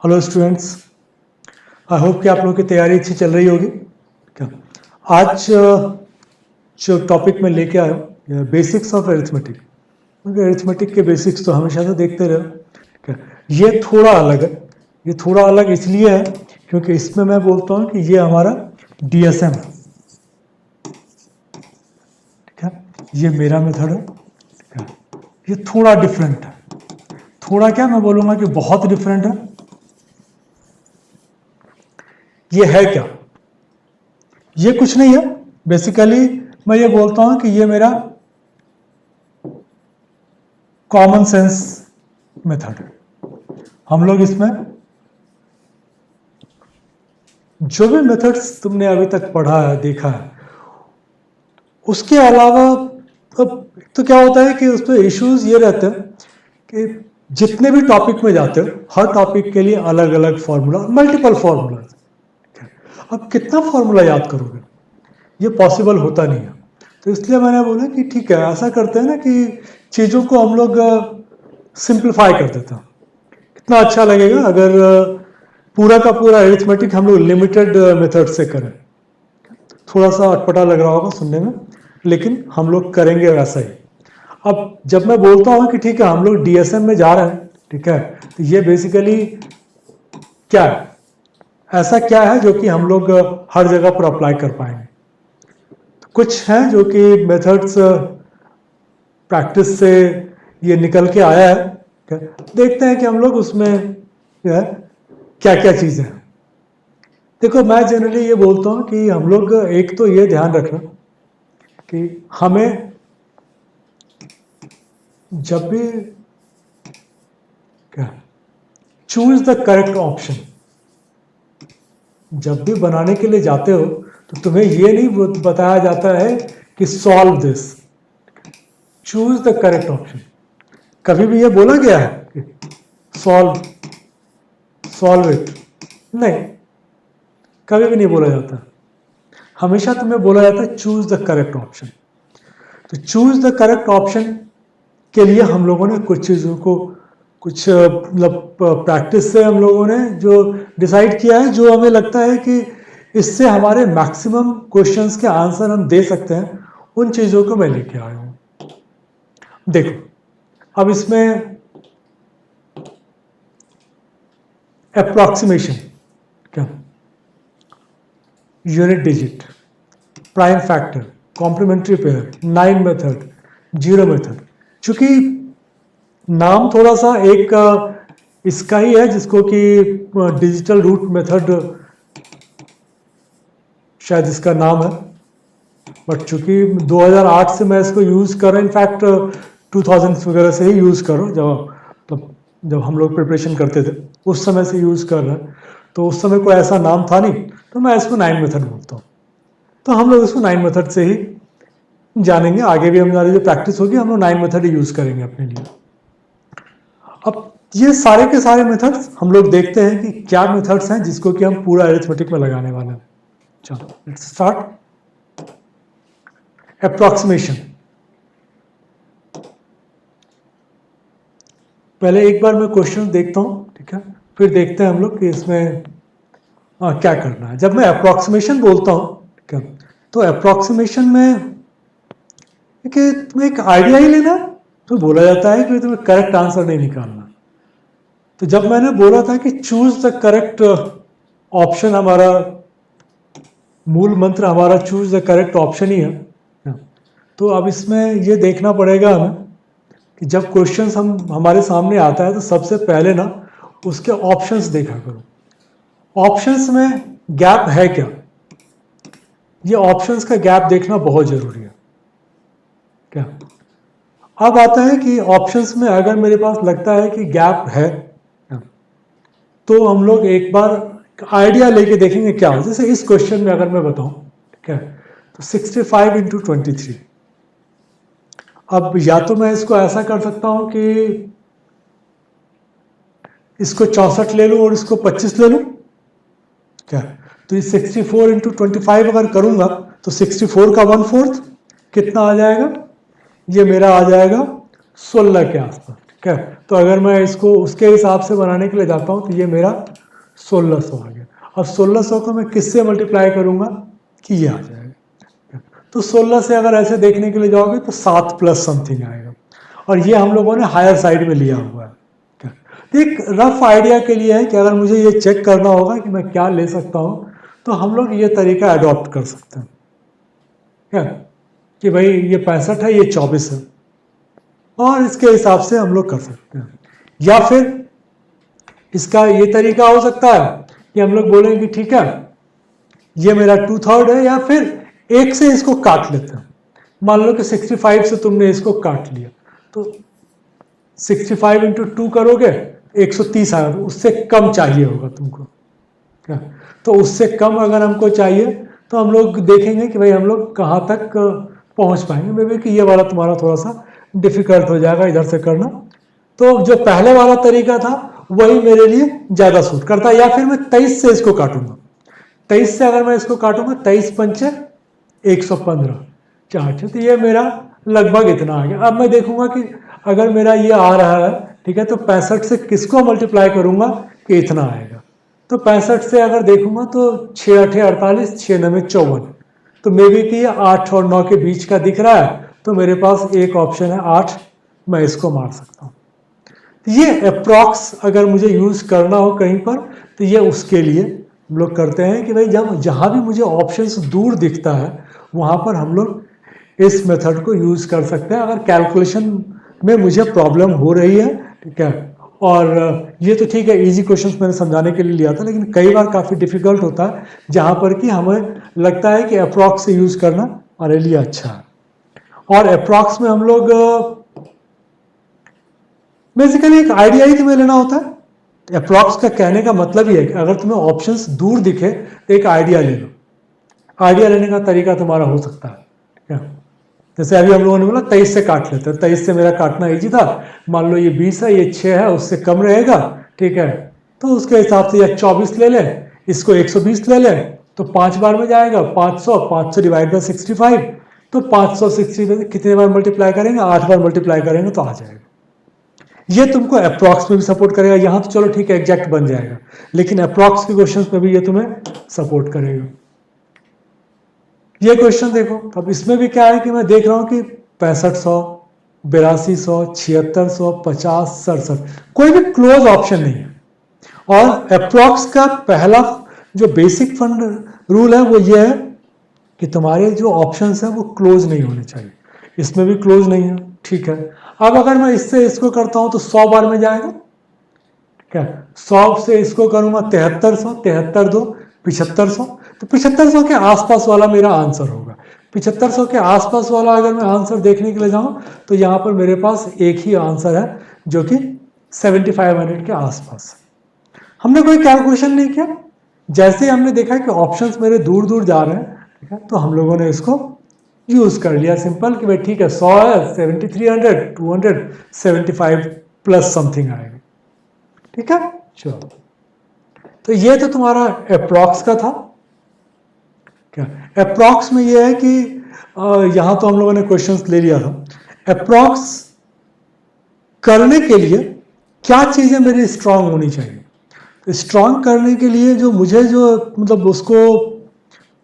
Hello students, I hope कि आप लोगों की तैयारी अच्छी चल रही होगी। क्या आज जो टॉपिक मैं लेके आया हूँ, बेसिक्स ऑफ अरिथमेटिक। क्योंकि अरिथमेटिक के बेसिक्स तो हमेशा से देखते रहे। क्या ये थोड़ा अलग है। ये थोड़ा अलग इसलिए है क्योंकि इसमें मैं बोलता हूँ कि ये हमारा डीएसएम है। ठीक है, ये मेरा मेथड है। ठीक है, ये थोड़ा डिफरेंट है। थोड़ा क्या, मैं बोलूँगा कि बहुत डिफरेंट है। ये है क्या? ये कुछ नहीं है। बेसिकली मैं ये बोलता हूं कि ये मेरा कॉमन सेंस मेथड है। हम लोग इसमें जो भी मेथड्स तुमने अभी तक पढ़ा है, देखा है, उसके अलावा अब तो क्या होता है कि उस पर इश्यूज ये रहते हैं कि जितने भी टॉपिक में जाते हो, हर टॉपिक के लिए अलग अलग फॉर्मूला, मल्टीपल फॉर्मूला। अब कितना फॉर्मूला याद करोगे? ये पॉसिबल होता नहीं है। तो इसलिए मैंने बोला कि ठीक है, ऐसा करते हैं ना कि चीज़ों को हम लोग सिंप्लीफाई कर देते हैं। कितना अच्छा लगेगा अगर पूरा का पूरा अरिथमेटिक हम लोग लिमिटेड मेथड से करें। थोड़ा सा अटपटा लग रहा होगा सुनने में, लेकिन हम लोग करेंगे वैसा ही। अब जब मैं बोलता हूँ कि ठीक है हम लोग डीएसएम में जा रहे हैं, ठीक है, तो ये बेसिकली क्या है? ऐसा क्या है जो कि हम लोग हर जगह पर अप्लाई कर पाएंगे? कुछ हैं जो कि मेथड्स प्रैक्टिस से ये निकल के आया है। देखते हैं कि हम लोग उसमें जो है क्या क्या चीज़ें हैं। देखो, मैं जनरली ये बोलता हूँ कि हम लोग एक तो ये ध्यान रखना कि हमें जब भी क्या चूज द करेक्ट ऑप्शन, जब भी बनाने के लिए जाते हो तो तुम्हें ये नहीं बताया जाता है कि solve this, choose the correct option. कभी भी ये बोला गया है कि सॉल्व इट? नहीं, कभी भी नहीं बोला जाता। हमेशा तुम्हें बोला जाता है चूज द करेक्ट ऑप्शन। तो चूज द करेक्ट ऑप्शन के लिए हम लोगों ने कुछ चीज़ों को, कुछ मतलब प्रैक्टिस से हम लोगों ने जो डिसाइड किया है, जो हमें लगता है कि इससे हमारे मैक्सिमम क्वेश्चंस के आंसर हम दे सकते हैं, उन चीज़ों को मैं लेके आया हूँ। देखो, अब इसमें अप्रॉक्सीमेशन, क्या unit digit, prime factor, complementary pair, 9 method, 0 method. चूंकि नाम थोड़ा सा एक इसका ही है जिसको कि डिजिटल रूट मेथड शायद इसका नाम है, बट चूंकि 2008 से मैं इसको यूज कर रहा हूँ, इनफैक्ट 2000 वगैरह से ही यूज कर रहा हूँ। जब हम लोग प्रिपरेशन करते थे उस समय से यूज कर रहे हैं, तो उस समय कोई ऐसा नाम था नहीं, तो मैं इसको 9 मेथड बोलता हूँ। तो हम लोग इसको 9 मेथड से ही जानेंगे। आगे भी हमारी जो प्रैक्टिस होगी हम लोग 9 मेथड ही यूज करेंगे अपने लिए। अब ये सारे के सारे मेथड्स हम लोग देखते हैं कि क्या मेथड्स हैं जिसको कि हम पूरा अरिथमेटिक में लगाने वाले हैं। चलो लेट्स स्टार्ट। अप्रॉक्सीमेशन। पहले एक बार मैं क्वेश्चन देखता हूँ, ठीक है, फिर देखते हैं हम लोग कि इसमें क्या करना है। जब मैं अप्रॉक्सीमेशन बोलता हूँ, ठीक है, तो अप्रॉक्सीमेशन में कि तुम्हें एक आइडिया ही लेना, तो बोला जाता है कि तुम्हें करेक्ट आंसर नहीं निकालना। तो जब मैंने बोला था कि चूज द करेक्ट ऑप्शन, हमारा मूल मंत्र हमारा चूज द करेक्ट ऑप्शन ही है। तो अब इसमें ये देखना पड़ेगा हमें कि जब क्वेश्चंस हमारे सामने आता है तो सबसे पहले ना उसके ऑप्शंस देखा करो। ऑप्शंस में गैप है क्या? ये ऑप्शंस का गैप देखना बहुत जरूरी है। क्या अब आता है कि ऑप्शंस में अगर मेरे पास लगता है कि गैप है, तो हम लोग एक बार आइडिया लेके देखेंगे क्या हो। जैसे इस क्वेश्चन में अगर मैं बताऊं, ठीक है, तो 65 इंटू 23। अब या तो मैं इसको ऐसा कर सकता हूं कि इसको 64 ले लूं और इसको 25 ले लूं, क्या? तो ये 64 इंटू 25 अगर करूंगा तो 64 का 1/4 कितना आ जाएगा? ये मेरा आ जाएगा 16 के आसपास। ठीक है। तो अगर मैं इसको उसके हिसाब से बनाने के लिए जाता हूँ तो ये मेरा 1600 आ गया। अब 1600 को मैं किससे मल्टीप्लाई करूंगा कि ये आ जाएगा। तो 16 से अगर ऐसे देखने के लिए जाओगे तो 7 प्लस समथिंग आएगा, और ये हम लोगों ने हायर साइड में लिया हुआ है। तो एक रफ आइडिया के लिए है कि अगर मुझे ये चेक करना होगा कि मैं क्या ले सकता हूँ तो हम लोग ये तरीका अडॉप्ट कर सकते हैं क्या, कि भाई ये 65 है, ये 24 है, और इसके हिसाब से हम लोग कर सकते हैं। या फिर इसका ये तरीका हो सकता है कि हम लोग बोलेंगे कि ठीक है ये मेरा 2/3 है, या फिर एक से इसको काट लेते हैं। मान लो कि 65 से तुमने इसको काट लिया तो 65 इंटू 2 करोगे 130 आएगा, उससे कम चाहिए होगा तुमको क्या। तो उससे कम अगर हमको चाहिए तो हम लोग देखेंगे कि भाई हम लोग कहाँ तक पहुँच पाएंगे। मे बी कि ये वाला तुम्हारा थोड़ा सा डिफिकल्ट हो जाएगा इधर से करना। तो जो पहले वाला तरीका था वही मेरे लिए ज़्यादा सूट करता है, या फिर मैं 23 से इसको काटूंगा। 23 से अगर मैं इसको काटूंगा 23 पंचे 115 चार, तो ये मेरा लगभग इतना आ गया। अब मैं देखूंगा कि अगर मेरा ये आ रहा है ठीक है, तो 65 से किसको मल्टीप्लाई करूंगा कि इतना आएगा। तो 65 से अगर देखूंगा तो 6 8 48, 6 9 54, तो मे बी कि ये 8 और 9 के बीच का दिख रहा है, तो मेरे पास एक ऑप्शन है 8, मैं इसको मार सकता हूँ। ये अप्रॉक्स अगर मुझे यूज करना हो कहीं पर तो ये उसके लिए हम लोग करते हैं कि भाई जब जहां भी मुझे ऑप्शंस दूर दिखता है वहां पर हम लोग इस मेथड को यूज कर सकते हैं अगर कैलकुलेशन में मुझे प्रॉब्लम हो रही है। ठीक है, और ये तो ठीक है इजी क्वेश्चंस मैंने समझाने के लिए लिया था, लेकिन कई बार काफ़ी डिफिकल्ट होता है जहां पर कि हमें लगता है कि अप्रॉक्स से यूज करना हमारे लिए अच्छा है। और अप्रॉक्स में हम लोग बेसिकली एक आइडिया ही तुम्हें लेना होता है। अप्रॉक्स का कहने का मतलब ही है कि अगर तुम्हें ऑप्शंस दूर दिखे तो एक आइडिया ले लो। आइडिया लेने का तरीका तुम्हारा हो सकता है ठीक है। जैसे अभी हम लोगों ने बोला 23 से काट लेते हैं, 23 से मेरा काटना इजी था। मान लो ये 20 है, ये 6 है, उससे कम रहेगा ठीक है, तो उसके हिसाब से या 24 ले ले, इसको 120 ले ले, तो 5 बार में जाएगा 500, 500 डिवाइड बाई 65, तो 560 कितने बार मल्टीप्लाई करेंगे, 8 बार मल्टीप्लाई करेंगे तो आ जाएगा। ये तुमको अप्रॉक्स में भी सपोर्ट करेगा। यहां तो चलो ठीक है एग्जैक्ट बन जाएगा, लेकिन अप्रॉक्स के क्वेश्चंस में भी ये तुम्हें सपोर्ट करेगा। ये क्वेश्चन देखो, अब इसमें भी क्या है कि मैं देख रहा हूं कि 6500, 8200, 7600, 50, 67, कोई भी क्लोज ऑप्शन नहीं है। और अप्रॉक्स का पहला जो बेसिक फंड रूल है वो ये है कि तुम्हारे जो ऑप्शंस हैं वो क्लोज नहीं होने चाहिए। इसमें भी क्लोज नहीं है ठीक है। अब अगर मैं इससे इसको करता हूं तो 100 बार में जाएगा क्या, 100 से इसको करूंगा 7300, 73 दो 7500, तो 7500 के आसपास वाला मेरा आंसर होगा। 7500 के आसपास वाला अगर मैं आंसर देखने के लिए जाऊं तो यहां पर मेरे पास एक ही आंसर है जो कि 7500 के आसपास। हमने कोई कैलकुलेशन नहीं किया, जैसे ही हमने देखा कि ऑप्शंस मेरे दूर दूर जा रहे हैं ठीक है, तो हम लोगों ने इसको यूज कर लिया सिंपल कि भाई ठीक है 100 है, 7300, 200, 75 प्लस समथिंग आएगा ठीक है। चलो, तो ये तो तुम्हारा अप्रॉक्स का था क्या। अप्रॉक्स में ये है कि यहां तो हम लोगों ने क्वेश्चंस ले लिया था। अप्रॉक्स करने के लिए क्या चीजें मेरी स्ट्रांग होनी चाहिए। स्ट्रांग करने के लिए जो मुझे जो मतलब उसको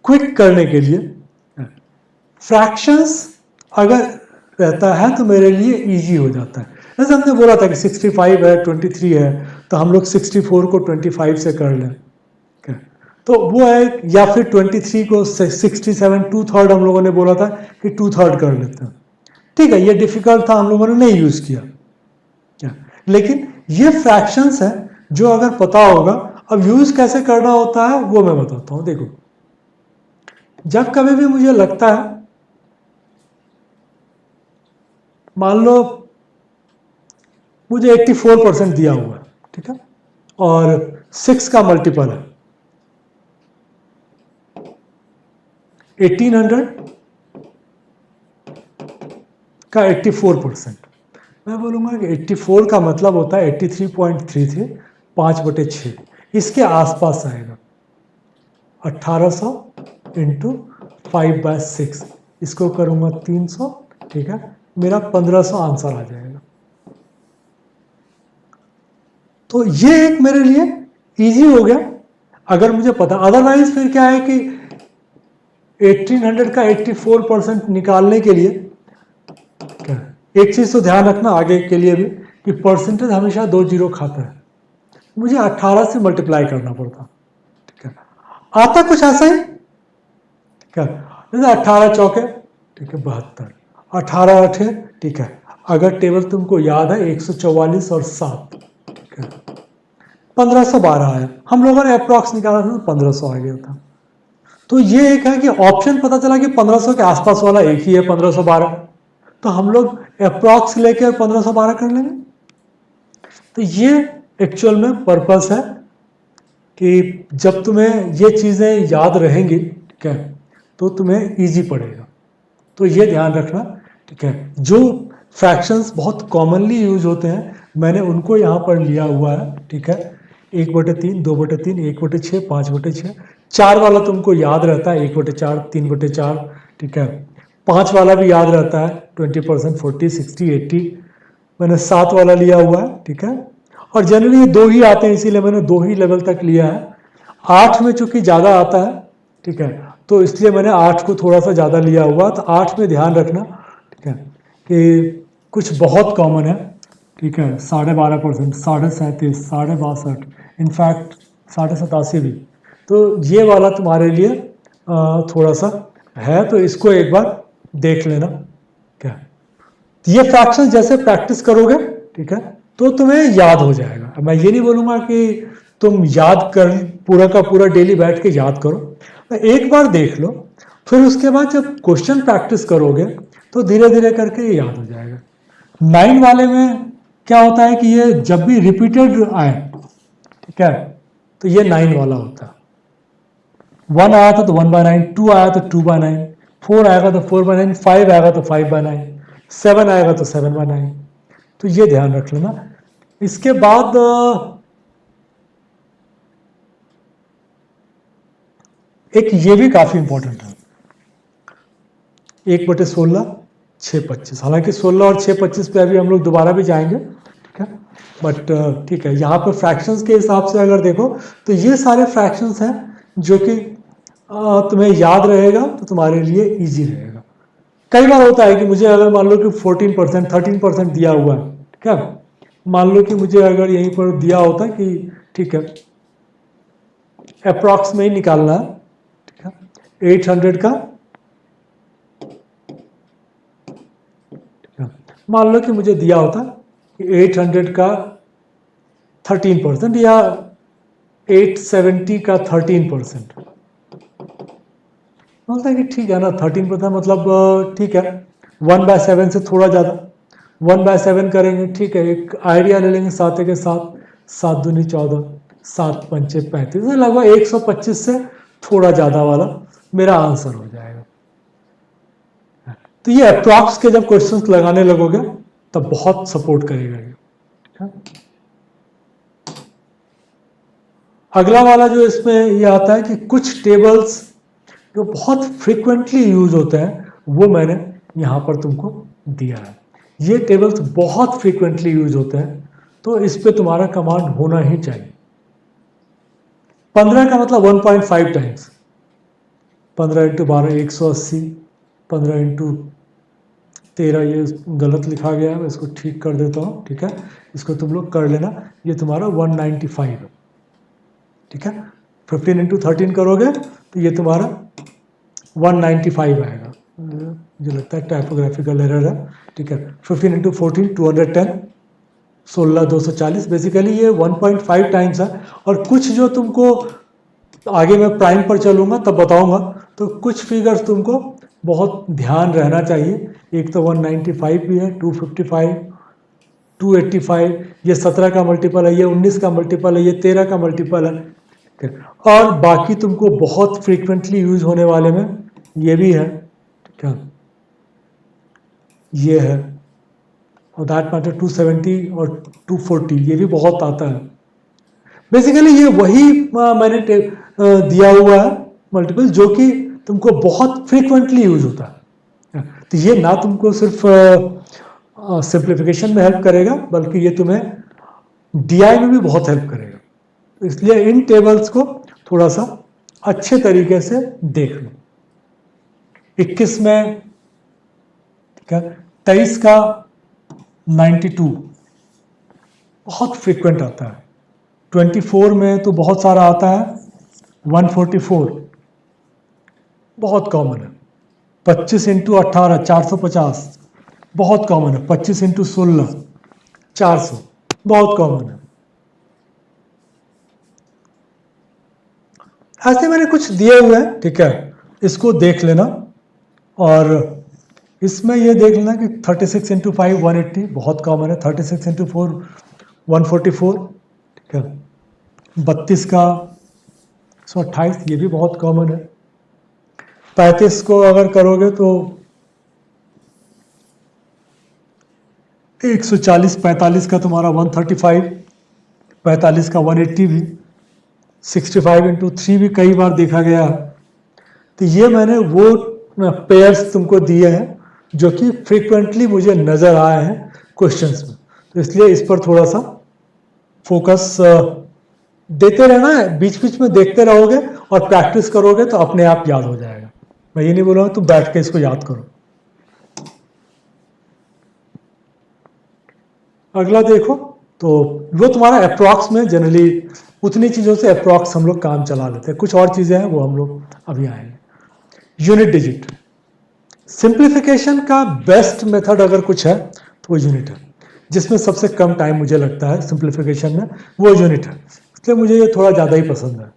क्विक करने के लिए फ्रैक्शंस अगर रहता है तो मेरे लिए इजी हो जाता है। जैसे हमने बोला था कि 65 है, 23 है, तो हम लोग 64 को 25 से कर लें तो वो है, या फिर 23 को 67 2/3 हम लोगों ने बोला था कि 2/3 कर लेते हैं ठीक है। ये डिफिकल्ट था, हम लोगों ने नहीं यूज किया क्या, लेकिन ये फ्रैक्शंस है जो अगर पता होगा। अब यूज कैसे करना होता है वो मैं बताता हूं। देखो, जब कभी भी मुझे लगता है, मान लो मुझे 84% दिया हुआ है ठीक है, और 6 का मल्टीपल है 1800 का 84%, मैं बोलूंगा कि 84 का मतलब होता है 83.33, 5/6 इसके आसपास आएगा। 1800 इंटू 5/6, इसको करूंगा 300 ठीक है, मेरा 1500 आंसर आ जाएगा। तो ये एक मेरे लिए इजी हो गया अगर मुझे पता। अदरवाइज फिर क्या है कि 1800 का 84% निकालने के लिए क्या एक चीज तो ध्यान रखना आगे के लिए भी कि परसेंटेज हमेशा 2 जीरो खाता है, मुझे 18 से मल्टीप्लाई करना पड़ता। ठीक है, आता कुछ ऐसा ही। ठीक है, जैसे 18 चौके, ठीक है 72, 18 अठे, ठीक है, अगर टेबल तुमको याद है 144 और 7, ठीक है, 1512 आया। हम लोगों ने अप्रॉक्स निकाला था तो 1500 आ गया था। तो ये एक है कि ऑप्शन पता चला कि 1500 के आसपास वाला एक ही है 1512, तो हम लोग अप्रॉक्स लेके 1512 कर लेंगे। तो ये एक्चुअल में पर्पस है कि जब तुम्हें ये चीज़ें याद रहेंगी, ठीक है, तो तुम्हें इजी पड़ेगा। तो ये ध्यान रखना, ठीक है। जो फ्रैक्शंस बहुत कॉमनली यूज होते हैं मैंने उनको यहाँ पर लिया हुआ है, ठीक है। 1/3, 2/3, 1/6, 5/6, 4 वाला तुमको याद रहता है, 1/4, 3/4, ठीक है। 5 वाला भी याद रहता है, 20%, 40, 60, 80। मैंने 7 वाला लिया हुआ है, ठीक है। और जनरली ये 2 ही आते हैं, इसीलिए मैंने 2 ही लेवल तक लिया है। 8 में चूंकि ज़्यादा आता है, ठीक है, तो इसलिए मैंने 8 को थोड़ा सा ज़्यादा लिया हुआ। तो 8 में ध्यान रखना, ठीक है, कि कुछ बहुत कॉमन है, ठीक है, 12.5%, 37.5, 62.5, इनफैक्ट 87.5 भी। तो ये वाला तुम्हारे लिए थोड़ा सा है, तो इसको एक बार देख लेना। क्या ये फ्रैक्शन जैसे प्रैक्टिस करोगे, ठीक है, तो तुम्हें याद हो जाएगा। अब मैं ये नहीं बोलूंगा कि तुम याद कर पूरा का पूरा डेली बैठ के याद करो, एक बार देख लो, फिर उसके बाद जब क्वेश्चन प्रैक्टिस करोगे तो धीरे धीरे करके ये याद हो जाएगा। 9 वाले में क्या होता है कि ये जब भी रिपीटेड आए, ठीक है, तो ये 9 वाला होता है। 1 आया था तो 1/9, 2 आया तो 2/9, 4 आएगा तो 4/9, 5 आएगा तो 5/9, 7 आएगा तो 7/9। तो ये ध्यान रख लेना। इसके बाद एक ये भी काफी इंपॉर्टेंट है, 1/16, 6/25। हालांकि 16 और 6/25 पे अभी हम लोग दोबारा भी जाएंगे, ठीक है, बट ठीक है, यहाँ पे फ्रैक्शंस के हिसाब से अगर देखो तो ये सारे फ्रैक्शंस हैं जो कि तुम्हें याद रहेगा तो तुम्हारे लिए इजी रहेगा। कई बार होता है कि मुझे अगर मान लो कि 14%, 13% दिया हुआ है, ठीक है, मान लो कि मुझे अगर यहीं पर दिया होता कि ठीक है अप्रॉक्स में ही निकालना है, ठीक है, 800 का, मान लो कि मुझे दिया होता कि 800 का 13% या 870 का 13%, बोलता है कि ठीक है ना, 13% मतलब ठीक है, 1/7 से थोड़ा ज़्यादा, 1/7 करेंगे, ठीक है, एक आइडिया ले लेंगे, 7 के साथ, 7 दूनी 14, 7 पंचे 35, लगभग 125 से थोड़ा ज़्यादा वाला मेरा आंसर हो जाएगा। तो ये अप्रॉक्स के जब क्वेश्चंस लगाने लगोगे तब बहुत सपोर्ट करेगा ये। अगला वाला जो इसमें ये आता है कि कुछ टेबल्स जो बहुत फ्रीक्वेंटली यूज होते हैं वो मैंने यहां पर तुमको दिया है। ये टेबल्स बहुत फ्रीक्वेंटली यूज होते हैं तो इस पे तुम्हारा कमांड होना ही चाहिए। 15 का मतलब 1.5 टाइम्स, 15 × 12 180, 15 × 13, ये गलत लिखा गया है, इसको ठीक कर देता हूँ, ठीक है, इसको तुम लोग कर लेना, ये तुम्हारा 195 है, ठीक है। 15 × 13 करोगे तो ये तुम्हारा 195 आएगा, मुझे लगता है टाइपोग्राफिकल एरर है, ठीक है। 15 × 14 210, 16 240, बेसिकली ये 1.5 टाइम्स है। और कुछ जो तुमको आगे मैं प्राइम पर चलूंगा तब बताऊंगा, तो कुछ फिगर्स तुमको बहुत ध्यान रहना चाहिए। एक तो 195 भी है, 255, 285, ये 17 का मल्टीपल है, ये 19 का मल्टीपल है, ये 13 का मल्टीपल है, और बाकी तुमको बहुत फ्रीक्वेंटली यूज होने वाले में ये भी है, ठीक है, ये है, और दैट मैटर 270 और 240, ये भी बहुत आता है। बेसिकली ये वही मैंने दिया हुआ है मल्टीपल जो कि तुमको बहुत फ्रीक्वेंटली यूज होता है। तो ये ना तुमको सिर्फ सिंप्लीफिकेशन में हेल्प करेगा, बल्कि ये तुम्हें डीआई में भी बहुत हेल्प करेगा। तो इसलिए इन टेबल्स को थोड़ा सा अच्छे तरीके से देख लो। 21 में, ठीक है, 23 का 92 बहुत फ्रीक्वेंट आता है। 24 में तो बहुत सारा आता है, 144 बहुत कॉमन है। 25 इंटू 18 450 बहुत कॉमन है। 25 इंटू 16 400 बहुत कॉमन है। ऐसे मैंने कुछ दिए हुए हैं, ठीक है, इसको देख लेना। और इसमें ये देख लेना कि 36 इंटू 5 180 बहुत कॉमन है। 36 इंटू 4 144, ठीक है। 32 का 128 ये भी बहुत कॉमन है। 35 को अगर करोगे तो 140, 45 का तुम्हारा 135, 45 का 180 भी, 65 इंटू 3 भी कई बार देखा गया है। तो ये मैंने वो पेयर्स तुमको दिए हैं जो कि फ्रीक्वेंटली मुझे नजर आए हैं क्वेश्चंस में। तो इसलिए इस पर थोड़ा सा फोकस देते रहना है, बीच बीच में देखते रहोगे और प्रैक्टिस करोगे तो अपने आप याद हो जाएगा। मैं ये नहीं बोल रहा हूं तुम बैठ के इसको याद करो। अगला देखो, तो वो तुम्हारा अप्रॉक्स में जनरली उतनी चीजों से अप्रॉक्स हम लोग काम चला लेते हैं। कुछ और चीजें हैं वो हम लोग अभी आएंगे। यूनिट डिजिट सिंप्लीफिकेशन का बेस्ट मेथड अगर कुछ है तो वो यूनिट है। जिसमें सबसे कम टाइम मुझे लगता है सिंप्लीफिकेशन में, वो यूनिट है। इसलिए मुझे ये थोड़ा ज्यादा ही पसंद है।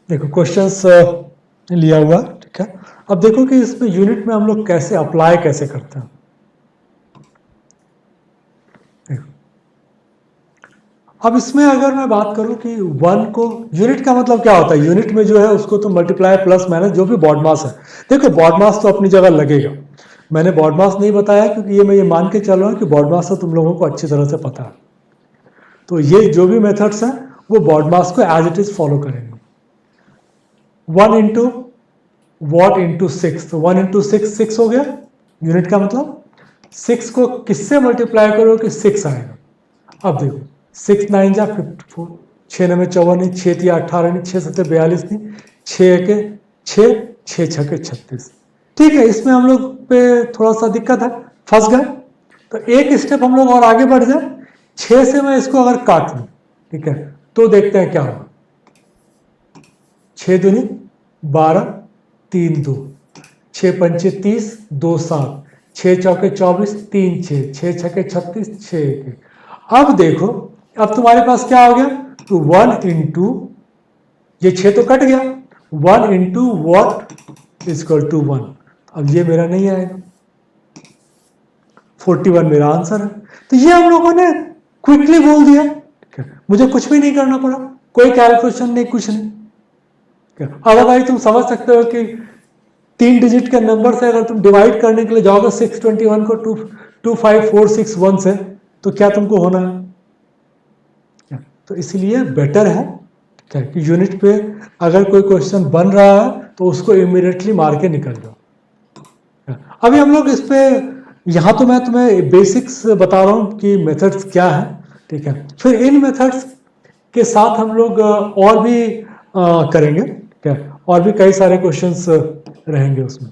देखो क्वेश्चंस लिया हुआ, ठीक है। अब देखो कि इसमें यूनिट में हम लोग कैसे अप्लाई कैसे करते हैं। देखो अब इसमें अगर मैं बात करूं कि 1 को, यूनिट का मतलब क्या होता है, यूनिट में जो है उसको तो मल्टीप्लाई प्लस माइनस जो भी बॉड मास है। देखो बॉड मास तो अपनी जगह लगेगा। मैंने बॉड मास नहीं बताया क्योंकि ये मैं ये मान के चल रहा हूं कि बॉड मास तो तुम लोगों को अच्छी तरह से पता है। तो ये जो भी मेथड्स हैं वो बॉड मास को एज इट इज फॉलो करेंगे। 1 इंटू वॉट इंटू 6, तो 1 इंटू 6 हो गया यूनिट का मतलब। 6 को किससे मल्टीप्लाई करो कि 6 आएगा। अब देखो 6 9 जा 54, 6 9 54, 6 3 18, 6 7 42 नहीं, 6 के 6, 6 6 के 36। ठीक है, इसमें हम लोग पे थोड़ा सा दिक्कत है, फंस गए। तो एक स्टेप हम लोग और आगे बढ़ जाए। 6 से मैं इसको अगर काट लूं, ठीक है, तो देखते हैं क्या होगा। 6 दूनी 12, 3 2, 6 पंचे 30, 2 7, 6 चौके 24, 3 6, 6 छके 36, 6 1। अब देखो अब तुम्हारे पास क्या हो गया, तो 1 इंटू ये 6 तो कट गया, 1 इंटू वॉट इजक्वल टू 1। अब ये मेरा नहीं आएगा, 41 मेरा आंसर है। तो ये हम लोगों ने क्विकली बोल दिया, मुझे कुछ भी नहीं करना पड़ा, कोई कैलकुलेशन नहीं, कुछ नहीं। अदरवाइज तुम समझ सकते हो कि 3 डिजिट के नंबर से अगर तुम डिवाइड करने के लिए जाओगे 621 को 25461 से, तो क्या तुमको होना है। तो इसलिए बेटर है क्या कि यूनिट पे अगर कोई क्वेश्चन बन रहा है तो उसको इमीडिएटली मार के निकल जाओ। अभी हम लोग इस पे, यहां तो मैं तुम्हें बेसिक्स बता रहा हूं कि मेथड्स क्या है, ठीक है। फिर इन मेथड्स के साथ हम लोग और भी करेंगे, ठीक है, और भी कई सारे क्वेश्चंस रहेंगे उसमें।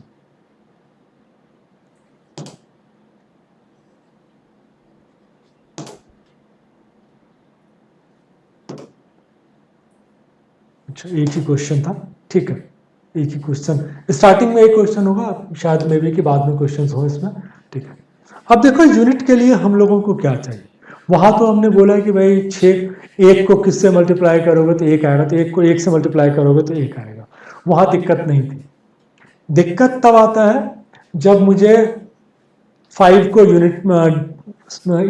अच्छा एक ही क्वेश्चन था, ठीक है, एक ही क्वेश्चन, स्टार्टिंग में एक क्वेश्चन होगा, शायद मे बी कि बाद में क्वेश्चंस हो इसमें, ठीक है। अब देखो यूनिट के लिए हम लोगों को क्या चाहिए। वहां तो हमने बोला कि भाई 6, 1 को किससे मल्टीप्लाई करोगे तो 1 आएगा, तो 1 को 1 से मल्टीप्लाई करोगे तो 1 आएगा। वहां दिक्कत नहीं थी। दिक्कत तब आता है जब मुझे 5 को यूनिट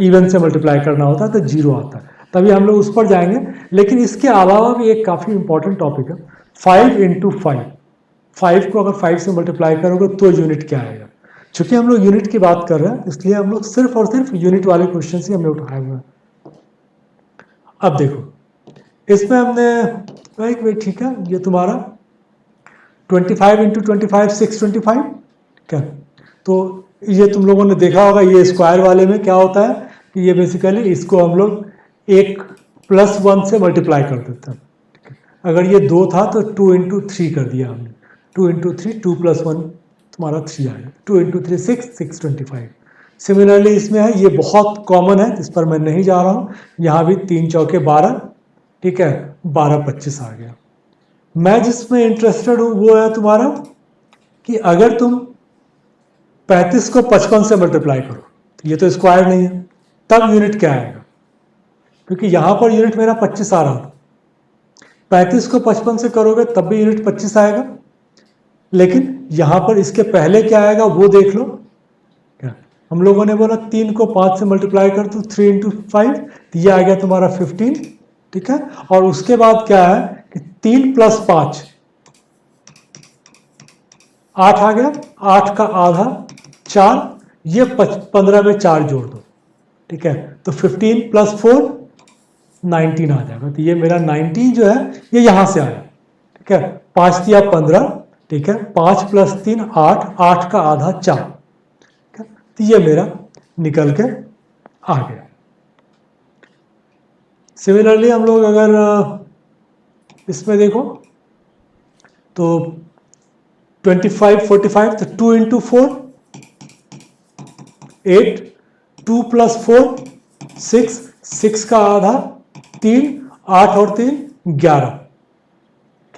इवन से मल्टीप्लाई करना होता है तो 0 आता है, तभी हम लोग उस पर जाएंगे। लेकिन इसके अलावा भी एक काफी इंपॉर्टेंट टॉपिक है, 5 इंटू 5। 5 को अगर 5 से मल्टीप्लाई करोगे तो यूनिट क्या आएगा। चूंकि हम लोग यूनिट की बात कर रहे हैं इसलिए हम लोग सिर्फ और सिर्फ यूनिट वाले क्वेश्चन ही हमने उठाए हुए हैं। अब देखो इसमें हमने भाई ठीक है, ये तुम्हारा 25 इंटू 25 625, क्या, तो ये तुम लोगों ने देखा होगा, ये स्क्वायर वाले में क्या होता है, कि ये बेसिकली इसको हम लोग एक +1 से मल्टीप्लाई कर देते हैं। अगर ये 2 था तो 2 इंटू 3 कर दिया हमने, 2 इंटू 3, 2 + 1 तुम्हारा 3 आएगा, 2 इंटू 3 6, 625। सिमिलरली इसमें है, ये बहुत कॉमन है, इस पर मैं नहीं जा रहा हूँ। यहाँ भी 3 चौके 12, ठीक है, 12 25 आ गया। मैं जिसमें इंटरेस्टेड हूँ वो है तुम्हारा कि अगर तुम 35 को 55 से मल्टीप्लाई करो, तो ये तो स्क्वायर नहीं है, तब यूनिट क्या आएगा? क्योंकि यहां पर यूनिट मेरा 25 आ रहा था, 35 को 55 से करोगे तब भी यूनिट 25 आएगा, लेकिन यहां पर इसके पहले क्या आएगा वो देख लो। क्या हम लोगों ने बोला 3 को 5 से मल्टीप्लाई कर दो, 3 इंटू 5, तो ये आ गया तुम्हारा 15, ठीक है। और उसके बाद क्या है कि 3 + 5 8 आ गया, 8 का आधा 4, ये 15 में 4 जोड़ दो, ठीक है, तो 15 + 4 19 आ जाएगा। तो ये मेरा 19 जो है ये यहां से आया, ठीक है। 5 दिया 15, ठीक है, 5 + 3 8, 8 का आधा 4, ठीक है, तो ये मेरा निकल के आ गया। सिमिलरली हम लोग अगर इसमें देखो तो 25 45, तो 2 इंटू 4 8, 2 + 4 6, 6 का आधा 3, 8 और 3 11,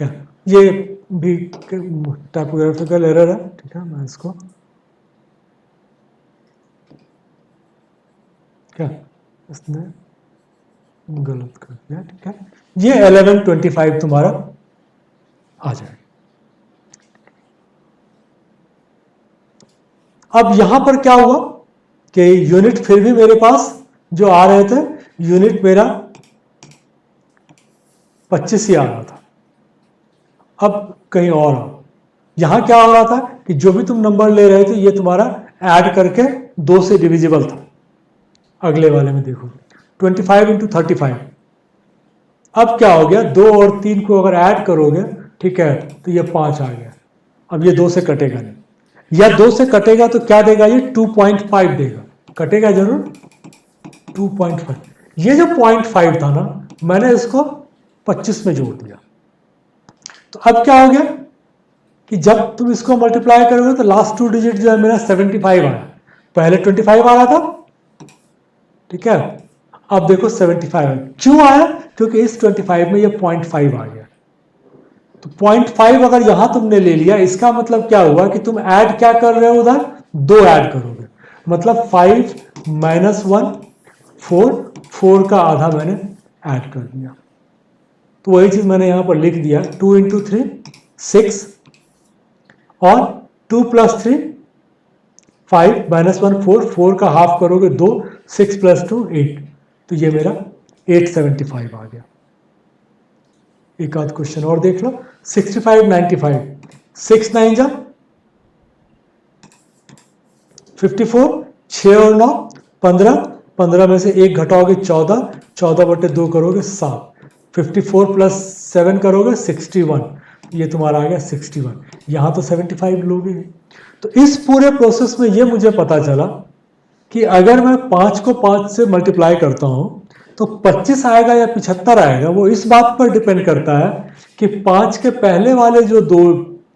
क्या ये भी टाइपोग्राफिकल एरर है, ठीक है, मैं इसको क्या इसने गलत कर दिया, ठीक है, ये 1125 तुम्हारा आ जाएगा। अब यहां पर क्या हुआ कि यूनिट फिर भी मेरे पास जो आ रहे थे, यूनिट मेरा 25 ही आ रहा था। अब कहीं और आओ, यहां क्या हो रहा था कि जो भी तुम नंबर ले रहे थे ये तुम्हारा ऐड करके 2 से डिविजिबल था। अगले वाले में देखो 25 इंटू 35, अब क्या हो गया, 2 और 3 को अगर ऐड करोगे, ठीक है, तो ये 5 आ गया। अब ये 2 से कटेगा नहीं, या 2 से कटेगा तो क्या देगा, ये 2.5 देगा, कटेगा जरूर 2.5। ये जो 0.5 था ना, मैंने इसको 25 में जोड़ दिया। तो अब क्या हो गया कि जब तुम इसको मल्टीप्लाई करोगे तो लास्ट 2 डिजिट जो है मेरा 75 आया, पहले 25 आ रहा था, ठीक है, अब देखो 75 है। क्यों आया? क्योंकि इस 25 में ये 0.5 आ गया। तो 0.5 अगर यहां तुमने ले लिया, इसका मतलब क्या हुआ कि तुम ऐड क्या कर रहे हो, उधर 2 ऐड करोगे, मतलब 5 - 1 4, 4 का आधा मैंने ऐड कर दिया। तो वही चीज मैंने यहां पर लिख दिया, 2 इंटू 3 6, और 2 + 3 5 - 1 4, 4 का हाफ करोगे 2, 6 + 2 8, तो ये मेरा 875 आ गया। एक आध क्वेश्चन और देख लो, 65 95, 6 9 जा 54, 6 और 9 15, 15 में से 1 घटाओगे 14, 14/2 करोगे 7, 54 + 7 करोगे 61, ये तुम्हारा आ गया 61। यहां तो 75 लोगे। तो इस पूरे प्रोसेस में ये मुझे पता चला कि अगर मैं 5 को 5 से मल्टीप्लाई करता हूं तो 25 आएगा या 75 आएगा, वो इस बात पर डिपेंड करता है कि 5 के पहले वाले जो दो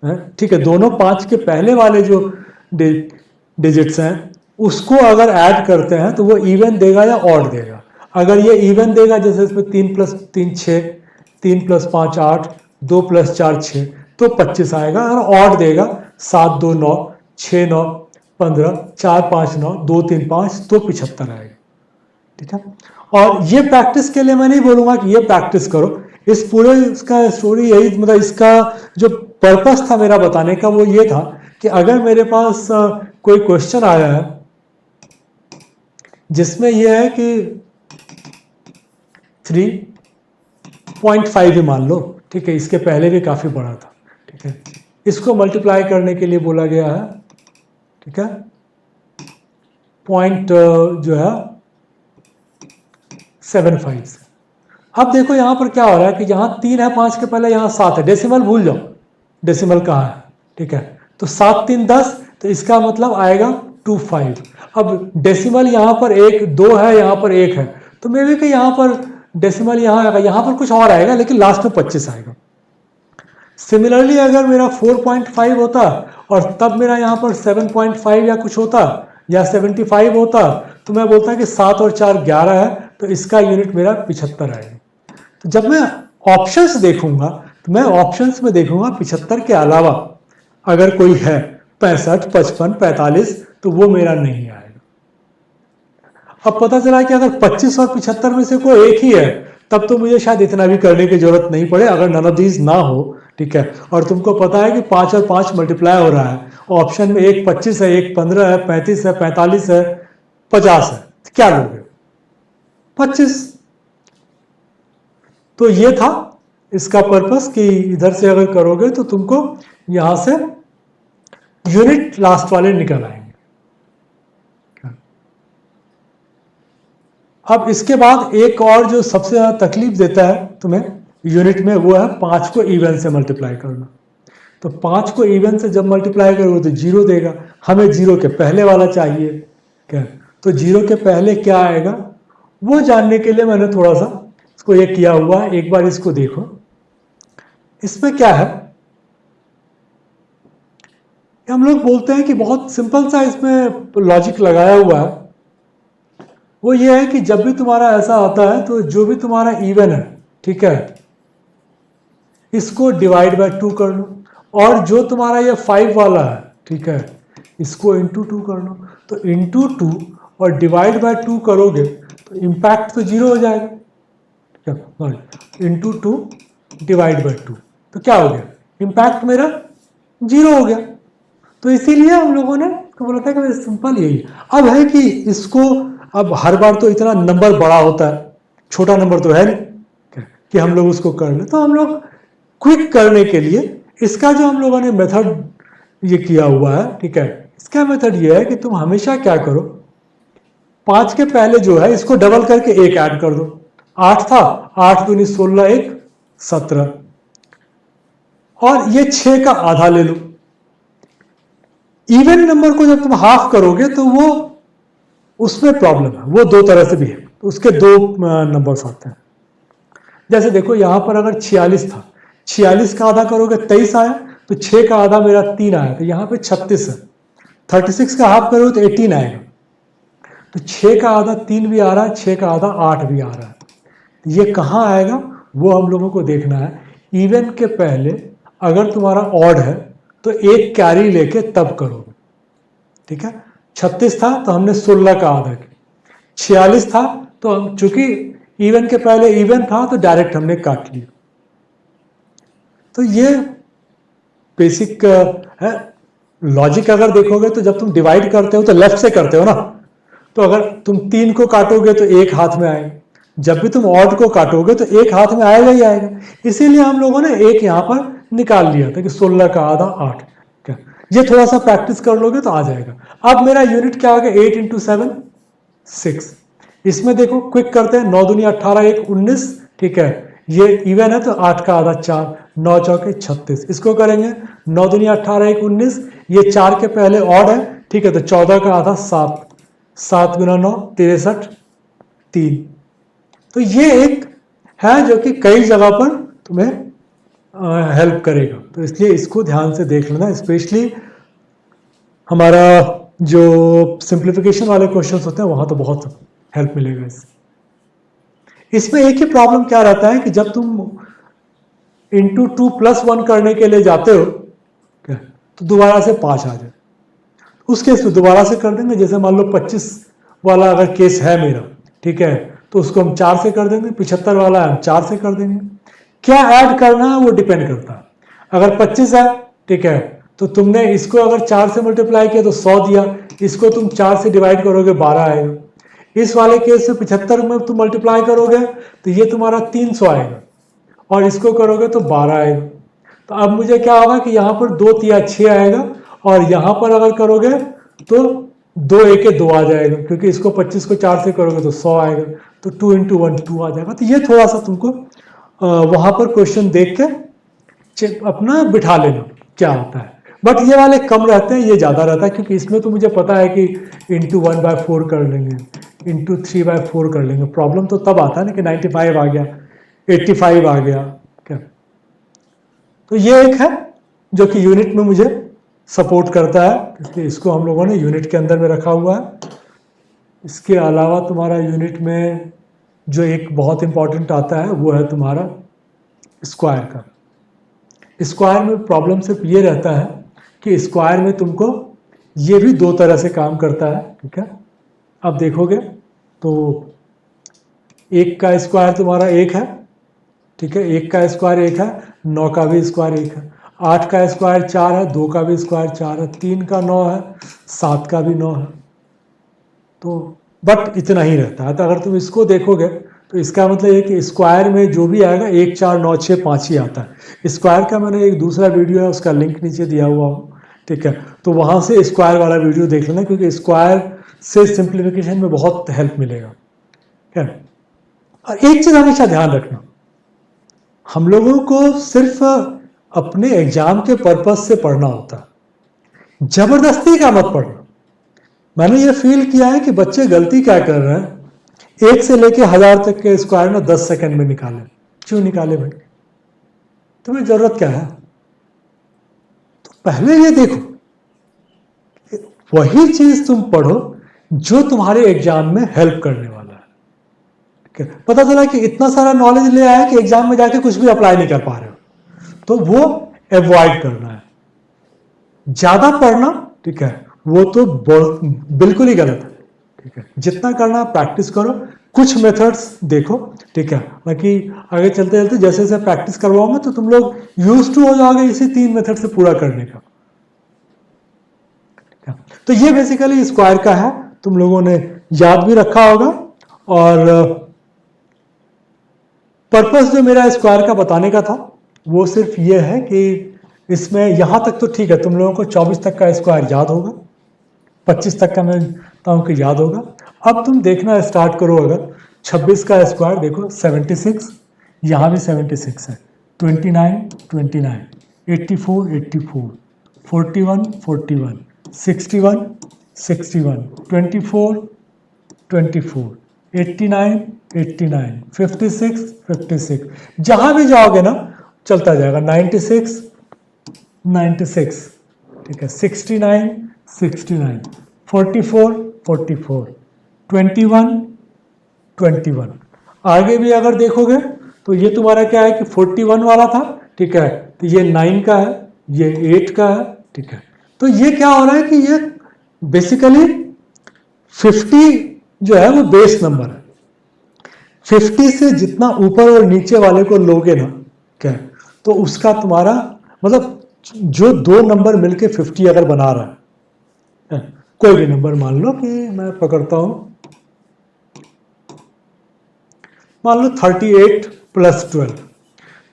हैं, ठीक है, दोनों 5 के पहले वाले जो डिजिट्स हैं उसको अगर ऐड करते हैं तो वो इवन देगा या ऑड देगा। अगर ये इवन देगा, जैसे इसमें 3 + 3 6, 3 + 5 8, 2 + 4 6, तो 25 आएगा। अगर ऑड देगा 7 2 9, 6 9 15, 4 5 9, 2 3 5, तो 75 आएगा, ठीक है। और ये प्रैक्टिस के लिए मैं नहीं बोलूंगा कि ये प्रैक्टिस करो, इस पूरे इसका स्टोरी यही, मतलब इसका जो पर्पस था मेरा बताने का वो ये था कि अगर मेरे पास कोई क्वेश्चन आया है जिसमें यह है कि 3.5 ही मान लो, ठीक है, इसके पहले भी काफी बड़ा था, ठीक है, इसको मल्टीप्लाई करने के लिए बोला गया है, ठीक है, पॉइंट जो है 75 से। अब देखो यहां पर क्या हो रहा है कि यहां 3 है 5 के पहले, यहां 7 है, डेसिमल भूल जाओ, डेसिमल कहाँ है, ठीक है, तो 7 3 10, तो इसका मतलब आएगा 25। अब डेसिमल यहाँ पर 1 2 है, यहाँ पर 1 है, तो मे भी कि यहाँ पर डेसिमल यहाँ आएगा, यहाँ पर कुछ और आएगा, लेकिन लास्ट में 25 आएगा। सिमिलरली अगर मेरा 4.5 होता और तब मेरा यहाँ पर 7.5 या कुछ होता या 75 होता, तो मैं बोलता कि 7 और 4 11 है, तो इसका यूनिट मेरा 75 आएगा। तो जब मैं ऑप्शंस देखूंगा तो मैं ऑप्शंस में देखूंगा 75 के अलावा अगर कोई है 65 55 45, तो वो मेरा नहीं आएगा। अब पता चला कि अगर 25 और 75 में से कोई एक ही है, तब तो मुझे शायद इतना भी करने की जरूरत नहीं पड़े, अगर नन ऑफ दीज ना हो, ठीक है। और तुमको पता है कि 5 और 5 मल्टीप्लाई हो रहा है, ऑप्शन में एक 25 है, एक 15 है, 35 है, 45 है, 50 है, क्या लोगे? 25। तो ये था इसका पर्पस कि इधर से अगर करोगे तो तुमको यहां से यूनिट लास्ट वाले निकल आएंगे। अब इसके बाद एक और जो सबसे ज्यादा तकलीफ देता है तुम्हें यूनिट में, वो है 5 को इवन से मल्टीप्लाई करना। तो 5 को इवन से जब मल्टीप्लाई करोगे तो 0 देगा, हमें 0 के पहले वाला चाहिए, क्या? तो 0 के पहले क्या आएगा वो जानने के लिए मैंने थोड़ा सा इसको ये किया हुआ है, एक बार इसको देखो। इसमें क्या है, हम लोग बोलते हैं कि बहुत सिंपल सा इसमें लॉजिक लगाया हुआ है। वो ये है कि जब भी तुम्हारा ऐसा आता है तो जो भी तुम्हारा इवन है, ठीक है, इसको डिवाइड बाय 2 कर लो, और जो तुम्हारा ये 5 वाला है, ठीक है, इसको इंटू 2 कर लो। तो इंटू 2 और डिवाइड बाय 2 करोगे तो इम्पैक्ट तो 0 हो जाएगा। इंटू 2 डिवाइड बाय 2 तो क्या हो गया, इम्पैक्ट मेरा 0 हो गया। तो इसीलिए हम लोगों ने तो बोला था कि सिंपल यही। अब है कि इसको, अब हर बार तो इतना नंबर बड़ा होता है, छोटा नंबर तो है नहीं कि हम लोग उसको कर ले। तो हम लोग क्विक करने के लिए इसका जो हम लोगों ने मेथड ये किया हुआ है, ठीक है, इसका मेथड ये है कि तुम हमेशा क्या करो, 5 के पहले जो है इसको डबल करके 1 ऐड कर दो। 8 था, 8 दूनी 16, 1 17, और ये 6 का आधा ले लो। इवन नंबर को जब तुम हाफ करोगे तो वो उसमें प्रॉब्लम है, वो 2 तरह से भी है, तो उसके 2 नंबर्स आते हैं। जैसे देखो यहां पर अगर 46 था, 46 का आधा करोगे 23 आया, तो 6 का आधा मेरा 3 आया, तो यहां पे 36 है। 36 का हाफ करोगे तो 18 आएगा, तो 6 का आधा 3 भी आ रहा है, 6 का आधा 8 भी आ रहा है। ये कहां आएगा वो हम लोगों को देखना है। इवन के पहले अगर तुम्हारा ऑड है तो एक कैरी लेके तब करोगे, ठीक है। 36 था तो हमने 16 का आधा किया, 46 था तो हम चूंकि इवन के पहले इवन था तो डायरेक्ट हमने काट लिया। तो ये बेसिक है लॉजिक। अगर देखोगे तो जब तुम डिवाइड करते हो तो लेफ्ट से करते हो ना, तो अगर तुम 3 को काटोगे तो एक हाथ में आएगा, जब भी तुम ऑड को काटोगे तो एक हाथ में आएगा ही आएगा। इसीलिए हम लोगों ने एक यहां पर निकाल लिया था कि 16 का आधा 8। क्या ये थोड़ा सा प्रैक्टिस कर लोगे तो आ जाएगा। अब मेरा यूनिट क्या हो गया, 8 इंटू 7 6। इसमें देखो क्विक करते हैं, 9 दूनी 18, 1 19, ठीक है, ये इवन है तो 8 का आधा 4, 9 चौके 36। इसको करेंगे 9 दूनी 18, 1 19, ये 4 के पहले ऑड है, ठीक है, तो 14 का आधा 7, 7 गुना 9 63 3। तो ये एक है जो कि कई जगह पर तुम्हें हेल्प करेगा, तो इसलिए इसको ध्यान से देख लेना। स्पेशली हमारा जो सिंप्लीफिकेशन वाले क्वेश्चंस होते हैं वहां तो बहुत हेल्प मिलेगा इसमें एक ही प्रॉब्लम क्या रहता है कि जब तुम इंटू 2 + 1 करने के लिए जाते हो क्या, तो दोबारा से 5 आ जाए। उस केस में दोबारा से कर देंगे। जैसे मान लो 25 वाला अगर केस है मेरा, ठीक है, तो उसको हम 4 से कर देंगे। 75 वाला है हम 4 से कर देंगे। क्या ऐड करना है वो डिपेंड करता है। अगर 25 है, ठीक है, तो तुमने इसको अगर 4 से मल्टीप्लाई किया तो 100 दिया, इसको तुम 4 से डिवाइड करोगे 12 आएगा। इस वाले केस में 75 में तुम मल्टीप्लाई करोगे तो ये तुम्हारा 300 आएगा, और इसको करोगे तो 12 आएगा। तो अब मुझे क्या होगा कि यहाँ पर 2 तिया 6 आएगा, और यहाँ पर अगर करोगे तो 2 1 2 आ जाएगा, क्योंकि इसको 25 को 4 से करोगे तो 100 आएगा, तो 2 इंटू 1 2 आ जाएगा। तो ये थोड़ा सा तुमको वहां पर क्वेश्चन देख के अपना बिठा लेना क्या होता है। बट ये वाले कम रहते हैं, ये ज़्यादा रहता है, क्योंकि इसमें तो मुझे पता है कि इंटू 1/4 कर लेंगे, इंटू 3/4 कर लेंगे। प्रॉब्लम तो तब आता है ना कि 95 आ गया, 85 आ गया, क्या। तो ये एक है जो कि यूनिट में मुझे सपोर्ट करता है, इसलिए इसको हम लोगों ने यूनिट के अंदर में रखा हुआ है। इसके अलावा तुम्हारा यूनिट में जो एक बहुत इंपॉर्टेंट आता है वो है तुम्हारा स्क्वायर का। स्क्वायर में प्रॉब्लम सिर्फ ये रहता है कि स्क्वायर में तुमको ये भी दो तरह से काम करता है, ठीक है। अब देखोगे तो एक का स्क्वायर तुम्हारा एक है, ठीक है, एक का स्क्वायर एक है, 9 का भी स्क्वायर एक है, 8 का स्क्वायर 4 है, 2 का भी स्क्वायर 4 है, 3 का 9 है, 7 का भी 9 है। तो बट इतना ही रहता है। तो अगर तुम इसको देखोगे तो इसका मतलब ये कि स्क्वायर में जो भी आएगा 1 4 9 6 5 ही आता है। स्क्वायर का मैंने एक दूसरा वीडियो है, उसका लिंक नीचे दिया हुआ हो, ठीक है, तो वहाँ से स्क्वायर वाला वीडियो देख लेना, क्योंकि स्क्वायर से सिंप्लीफिकेशन में बहुत हेल्प मिलेगा, ठीक है। और एक चीज़ हमेशा ध्यान रखना, हम लोगों को सिर्फ अपने एग्जाम के पर्पज से पढ़ना होता है, जबरदस्ती का मत पढ़ना। मैंने ये फील किया है कि बच्चे गलती क्या कर रहे हैं, 1 से लेके 1000 तक के स्क्वायर ना 10 सेकंड में निकाले। क्यों निकाले भाई, तुम्हें जरूरत क्या है? तो पहले ये देखो, वही चीज तुम पढ़ो जो तुम्हारे एग्जाम में हेल्प करने वाला है, ठीक है। पता चला कि इतना सारा नॉलेज ले आया कि एग्जाम में जाके कुछ भी अप्लाई नहीं कर पा रहे हो, तो वो अवॉइड करना है। ज्यादा पढ़ना, ठीक है, वो तो बिल्कुल ही गलत है, ठीक है। जितना करना प्रैक्टिस करो, कुछ मेथड्स देखो, ठीक है, बाकी आगे चलते चलते जैसे जैसे प्रैक्टिस करवाऊंगा तो तुम लोग यूज टू हो जाओगे इसी 3 मेथड से पूरा करने का, ठीक है। तो ये बेसिकली स्क्वायर का है, तुम लोगों ने याद भी रखा होगा। और पर्पस जो मेरा स्क्वायर का बताने का था वो सिर्फ ये है कि इसमें यहां तक तो ठीक है, तुम लोगों को 24 तक का स्क्वायर याद होगा, 25 तक का मैं बताऊं कि याद होगा। अब तुम देखना स्टार्ट करो, अगर 26 का स्क्वायर देखो 76, यहाँ भी 76 है, 29 29, 84 84, 41 41, 61 61, 24 24, 89 89, 56 56, जहां भी जाओगे ना चलता जाएगा, 96 96, ठीक है, 69 69, 44 44, 21 21। आगे भी अगर देखोगे तो ये तुम्हारा क्या है कि 41 वाला था, ठीक है, तो ये 9 का है, ये 8 का है, ठीक है। तो ये क्या हो रहा है कि ये बेसिकली 50 जो है वो बेस नंबर है। 50 से जितना ऊपर और नीचे वाले को लोगे ना, क्या, तो उसका तुम्हारा मतलब जो दो नंबर मिलके 50 अगर बना रहा है, कोई भी नंबर मान लो कि मैं पकड़ता हूं, मान लो 38 + 12,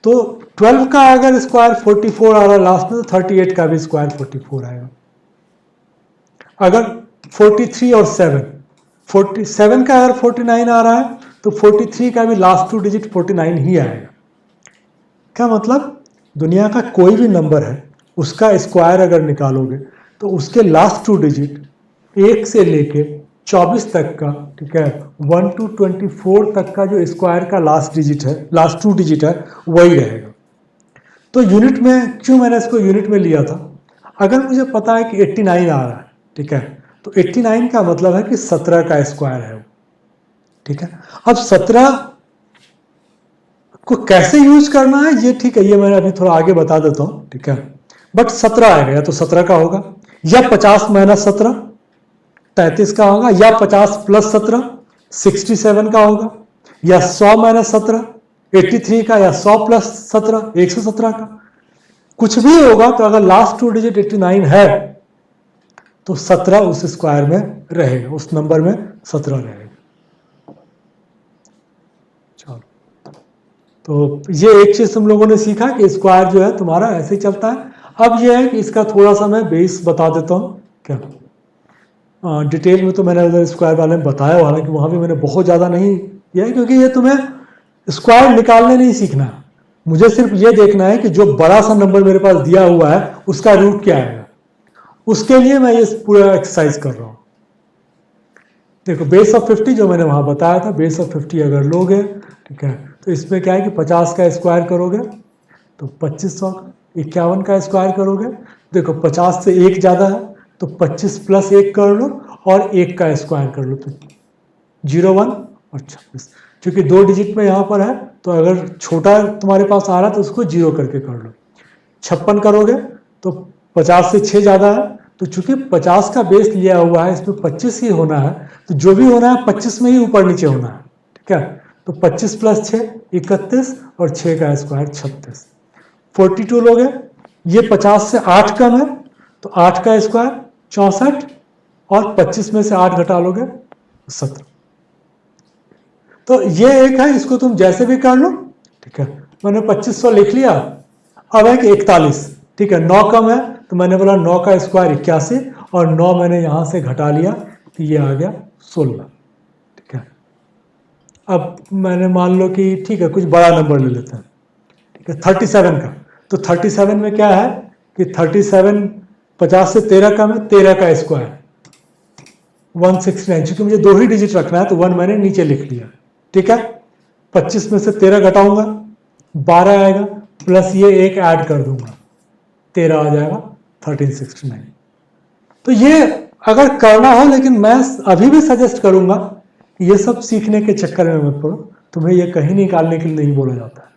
तो 12 का अगर स्क्वायर 44 आ रहा है लास्ट में, तो 38 का भी स्क्वायर 44 आएगा। अगर 43 और 7, 47 का अगर 49 आ रहा है तो 43 का भी लास्ट 2 डिजिट 49 ही आएगा। क्या मतलब, दुनिया का कोई भी नंबर है उसका स्क्वायर अगर निकालोगे तो उसके लास्ट 2 डिजिट 1 से लेके 24 तक का, ठीक है, 1 to 24 तक का जो स्क्वायर का लास्ट डिजिट है, लास्ट 2 डिजिट है, वही रहेगा। तो यूनिट में क्यों मैंने इसको यूनिट में लिया था, अगर मुझे पता है कि 89 आ रहा है, ठीक है, तो 89 का मतलब है कि 17 का स्क्वायर है वो, ठीक है। अब 17 को कैसे यूज करना है ये, ठीक है, ये मैं अभी थोड़ा आगे बता देता हूं, ठीक है। बट 17 आएगा, या तो 17 का होगा, या 50 - 17 33 का होगा, या 50 + 17 67 का होगा, या 100 - 17 83 का, या 100 + 17 117 का, कुछ भी होगा। तो अगर लास्ट 2 डिजिट 89 है तो 17 उस स्क्वायर में रहेगा, उस नंबर में 17 रहेगा। चलो, तो ये एक चीज तुम लोगों ने सीखा कि स्क्वायर जो है तुम्हारा ऐसे ही चलता है। अब ये है कि इसका थोड़ा सा मैं बेस बता देता हूं, क्या, डिटेल में तो मैंने उधर स्क्वायर वाले में बताया, हालांकि वहां भी मैंने बहुत ज़्यादा नहीं किया है, क्योंकि ये तुम्हें स्क्वायर निकालने नहीं सीखना, मुझे सिर्फ ये देखना है कि जो बड़ा सा नंबर मेरे पास दिया हुआ है उसका रूट क्या आएगा। उसके लिए मैं ये पूरा एक्सरसाइज कर रहा हूँ। देखो बेस ऑफ 50 जो मैंने वहाँ बताया था, बेस ऑफ 50 अगर लोगे, ठीक है, तो इसमें क्या है कि 50 का स्क्वायर करोगे तो 2500, 51 का स्क्वायर करोगे, देखो 50 से एक ज़्यादा है तो 25 प्लस 1 कर लो और 1 का स्क्वायर कर लो, तो 01 और 26, क्योंकि 2 डिजिट में यहाँ पर है तो अगर छोटा तुम्हारे पास आ रहा है तो उसको 0 करके कर लो। 56 करोगे तो 50 से 6 ज़्यादा है, तो चूंकि 50 का बेस लिया हुआ है, इसमें 25 ही होना है, तो जो भी होना है 25 में ही ऊपर नीचे होना है, ठीक है। तो 25 प्लस 6 31 और 6 का स्क्वायर 36, 42 लोगे, ये 50 से 8 कम है तो 8 का स्क्वायर 64 और 25 में से 8 घटा लोगे 17। तो ये एक है, इसको तुम जैसे भी कर लो, ठीक है। मैंने 2500 लिख लिया, अब है कि 41, ठीक है, 9 कम है तो मैंने बोला 9 का स्क्वायर 81 और 9 मैंने यहां से घटा लिया तो ये आ गया 16, ठीक है। अब मैंने मान लो कि ठीक है कुछ बड़ा नंबर ले लेते हैं, ठीक है, 37 का, तो 37 में क्या है कि 37 50 से 13 कम है, 13 का स्क्वायर 169, चूंकि मुझे 2 ही डिजिट रखना है तो 1 मैंने नीचे लिख लिया, ठीक है। 25 में से 13 घटाऊंगा 12 आएगा, प्लस ये एक ऐड कर दूंगा 13 आ जाएगा 1369। तो ये अगर करना हो, लेकिन मैं अभी भी सजेस्ट करूंगा कि ये सब सीखने के चक्कर में मत पड़ो, तुम्हें ये कहीं निकालने के लिए नहीं बोला जाता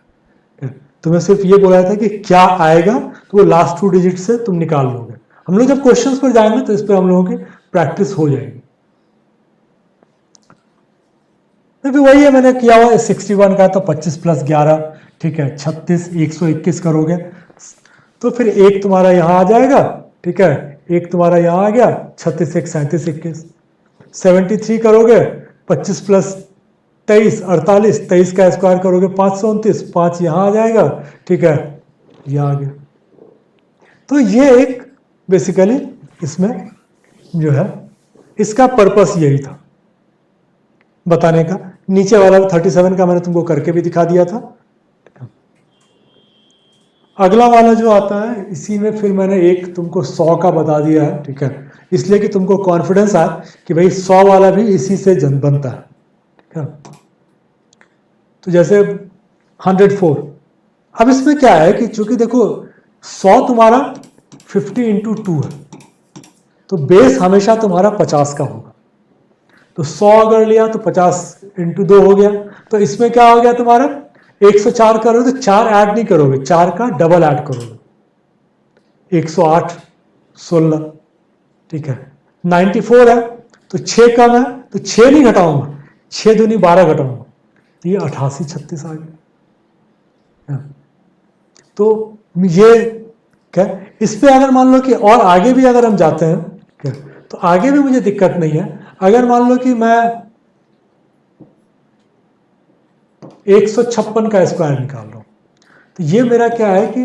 है, तुम्हें सिर्फ ये बोला जाता है कि क्या आएगा तो वो लास्ट 2 डिजिट से तुम निकाल लोगे। हम लोग जब क्वेश्चंस पर जाएंगे तो इस पर हम लोगों की प्रैक्टिस हो जाएगी। तो वही है मैंने किया हुआ 61 का, तो 25 प्लस 11, ठीक है, 36, 121 करोगे तो फिर एक तुम्हारा यहाँ आ जाएगा, ठीक है, एक तुम्हारा यहाँ आ गया 36 1 37 21, 73 करोगे 25 प्लस 23 48, 23 का स्क्वायर करोगे 529, 5 यहाँ आ जाएगा, ठीक है, ये आ गया। तो ये एक बेसिकली इसमें जो है इसका पर्पस यही था बताने का। नीचे वाला 37 का मैंने तुमको करके भी दिखा दिया था। अगला वाला जो आता है इसी में फिर मैंने एक तुमको 100 का बता दिया है, ठीक है, इसलिए कि तुमको कॉन्फिडेंस आए कि भाई 100 वाला भी इसी से जन बनता है, ठीक है। तो जैसे 104, अब इसमें क्या है कि चूंकि देखो 100 तुम्हारा 50 इंटू 2 है, तो बेस हमेशा तुम्हारा 50 का होगा, तो 100 अगर लिया तो 50 इंटू 2 हो गया, तो इसमें क्या हो गया तुम्हारा 104 करोगे तो 4 ऐड नहीं करोगे, 4 का डबल ऐड करोगे 108 16, ठीक है। 94 है तो 6 कम है तो 6 नहीं घटाऊंगा, 6 दूनी 12 घटाऊंगा तो ये 88 36 आ गया। तो ये क्या, इस पे अगर मान लो कि और आगे भी अगर हम जाते हैं क्या, तो आगे भी मुझे दिक्कत नहीं है। अगर मान लो कि मैं 156 का स्क्वायर निकाल रहा हूं, तो ये मेरा क्या है कि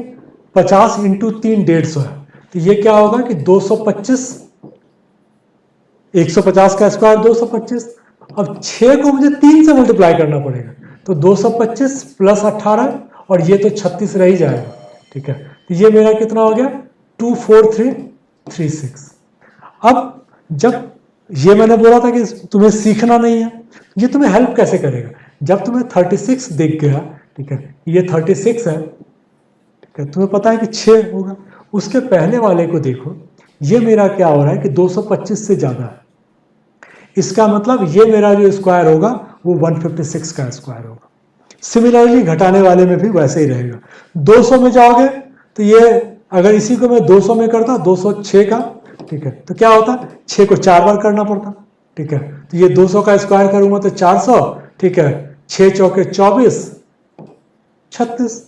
50 इंटू 3 150 है, तो ये क्या होगा कि 225, 150 का स्क्वायर 225, अब 6 को मुझे 3 से मल्टीप्लाई करना पड़ेगा, तो 225 प्लस 18 और ये तो 36 रह ही जाएगा, ठीक है। तो ये मेरा कितना हो गया 24336। अब जब ये मैंने बोला था कि तुम्हें सीखना नहीं है, ये तुम्हें हेल्प कैसे करेगा, जब तुम्हें 36 दिख गया, ठीक है, ये 36 है, ठीक है, तुम्हें पता है कि 6 होगा, उसके पहले वाले को देखो, ये मेरा क्या हो रहा है कि 225 से ज्यादा है, इसका मतलब ये मेरा जो स्क्वायर होगा वो 156 का स्क्वायर होगा। सिमिलरली घटाने वाले में भी वैसे ही रहेगा। 200 में जाओगे तो ये अगर इसी को मैं 200 में करता 206 का, ठीक है, तो क्या होता 6 को 4 बार करना पड़ता, ठीक है, तो ये 200 का स्क्वायर करूंगा तो 400, ठीक है, 6 चौके 24 36,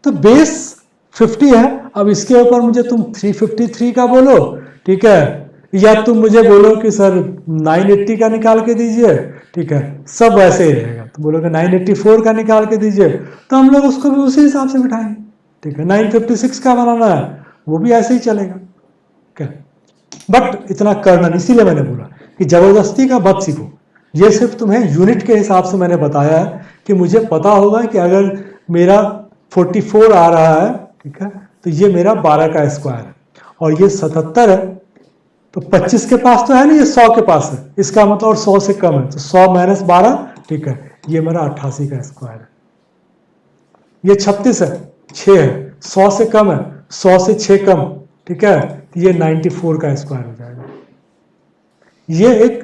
तो बेस 50 है। अब इसके ऊपर मुझे तुम 353 का बोलो, ठीक है, या तुम मुझे बोलो कि सर 980 का निकाल के दीजिए, ठीक है, सब वैसे ही रहेगा। तो बोलोगे 984 का निकाल के दीजिए, तो हम लोग उसको भी उसी हिसाब से बिठाएंगे, ठीक है। 956 का बनाना है वो भी ऐसे ही चलेगा, ठीक है। बट इतना करना, इसीलिए मैंने बोला कि जबरदस्ती का मत सीखो, ये सिर्फ तुम्हें यूनिट के हिसाब से मैंने बताया है कि मुझे पता होगा कि अगर मेरा 44 आ रहा है, ठीक है, तो ये मेरा 12 का स्क्वायर है, और ये 77 है, तो 25 के पास तो है नहीं, ये 100 के पास है, इसका मतलब और 100 से कम है, तो 100 माइनस 12, ठीक है, ये मेरा 88 का स्क्वायर है। ये 36 है, 6 है, 100 से कम है, 100 से 6 कम, ठीक है, तो ये 94 का स्क्वायर हो जाएगा। ये एक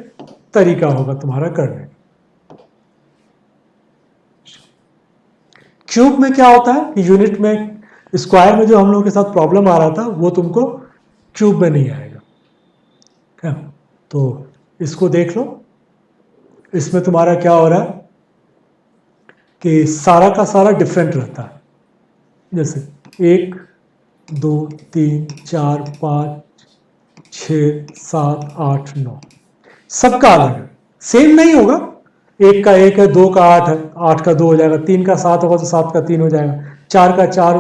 तरीका होगा तुम्हारा करने का। क्यूब में क्या होता है कि यूनिट में, स्क्वायर में जो हम लोगों के साथ प्रॉब्लम आ रहा था वो तुमको क्यूब में नहीं आएगा। क्या? तो इसको देख लो, इसमें तुम्हारा क्या हो रहा है कि सारा का सारा डिफरेंट रहता है, जैसे 1 2 3 4 5 6 7 8 9 सबका अलग है, सेम नहीं होगा, 1 का 1 है, 2 का 8 है, 8 का 2 हो जाएगा, 3 का 7 होगा तो 7 का 3 हो जाएगा, 4 का 4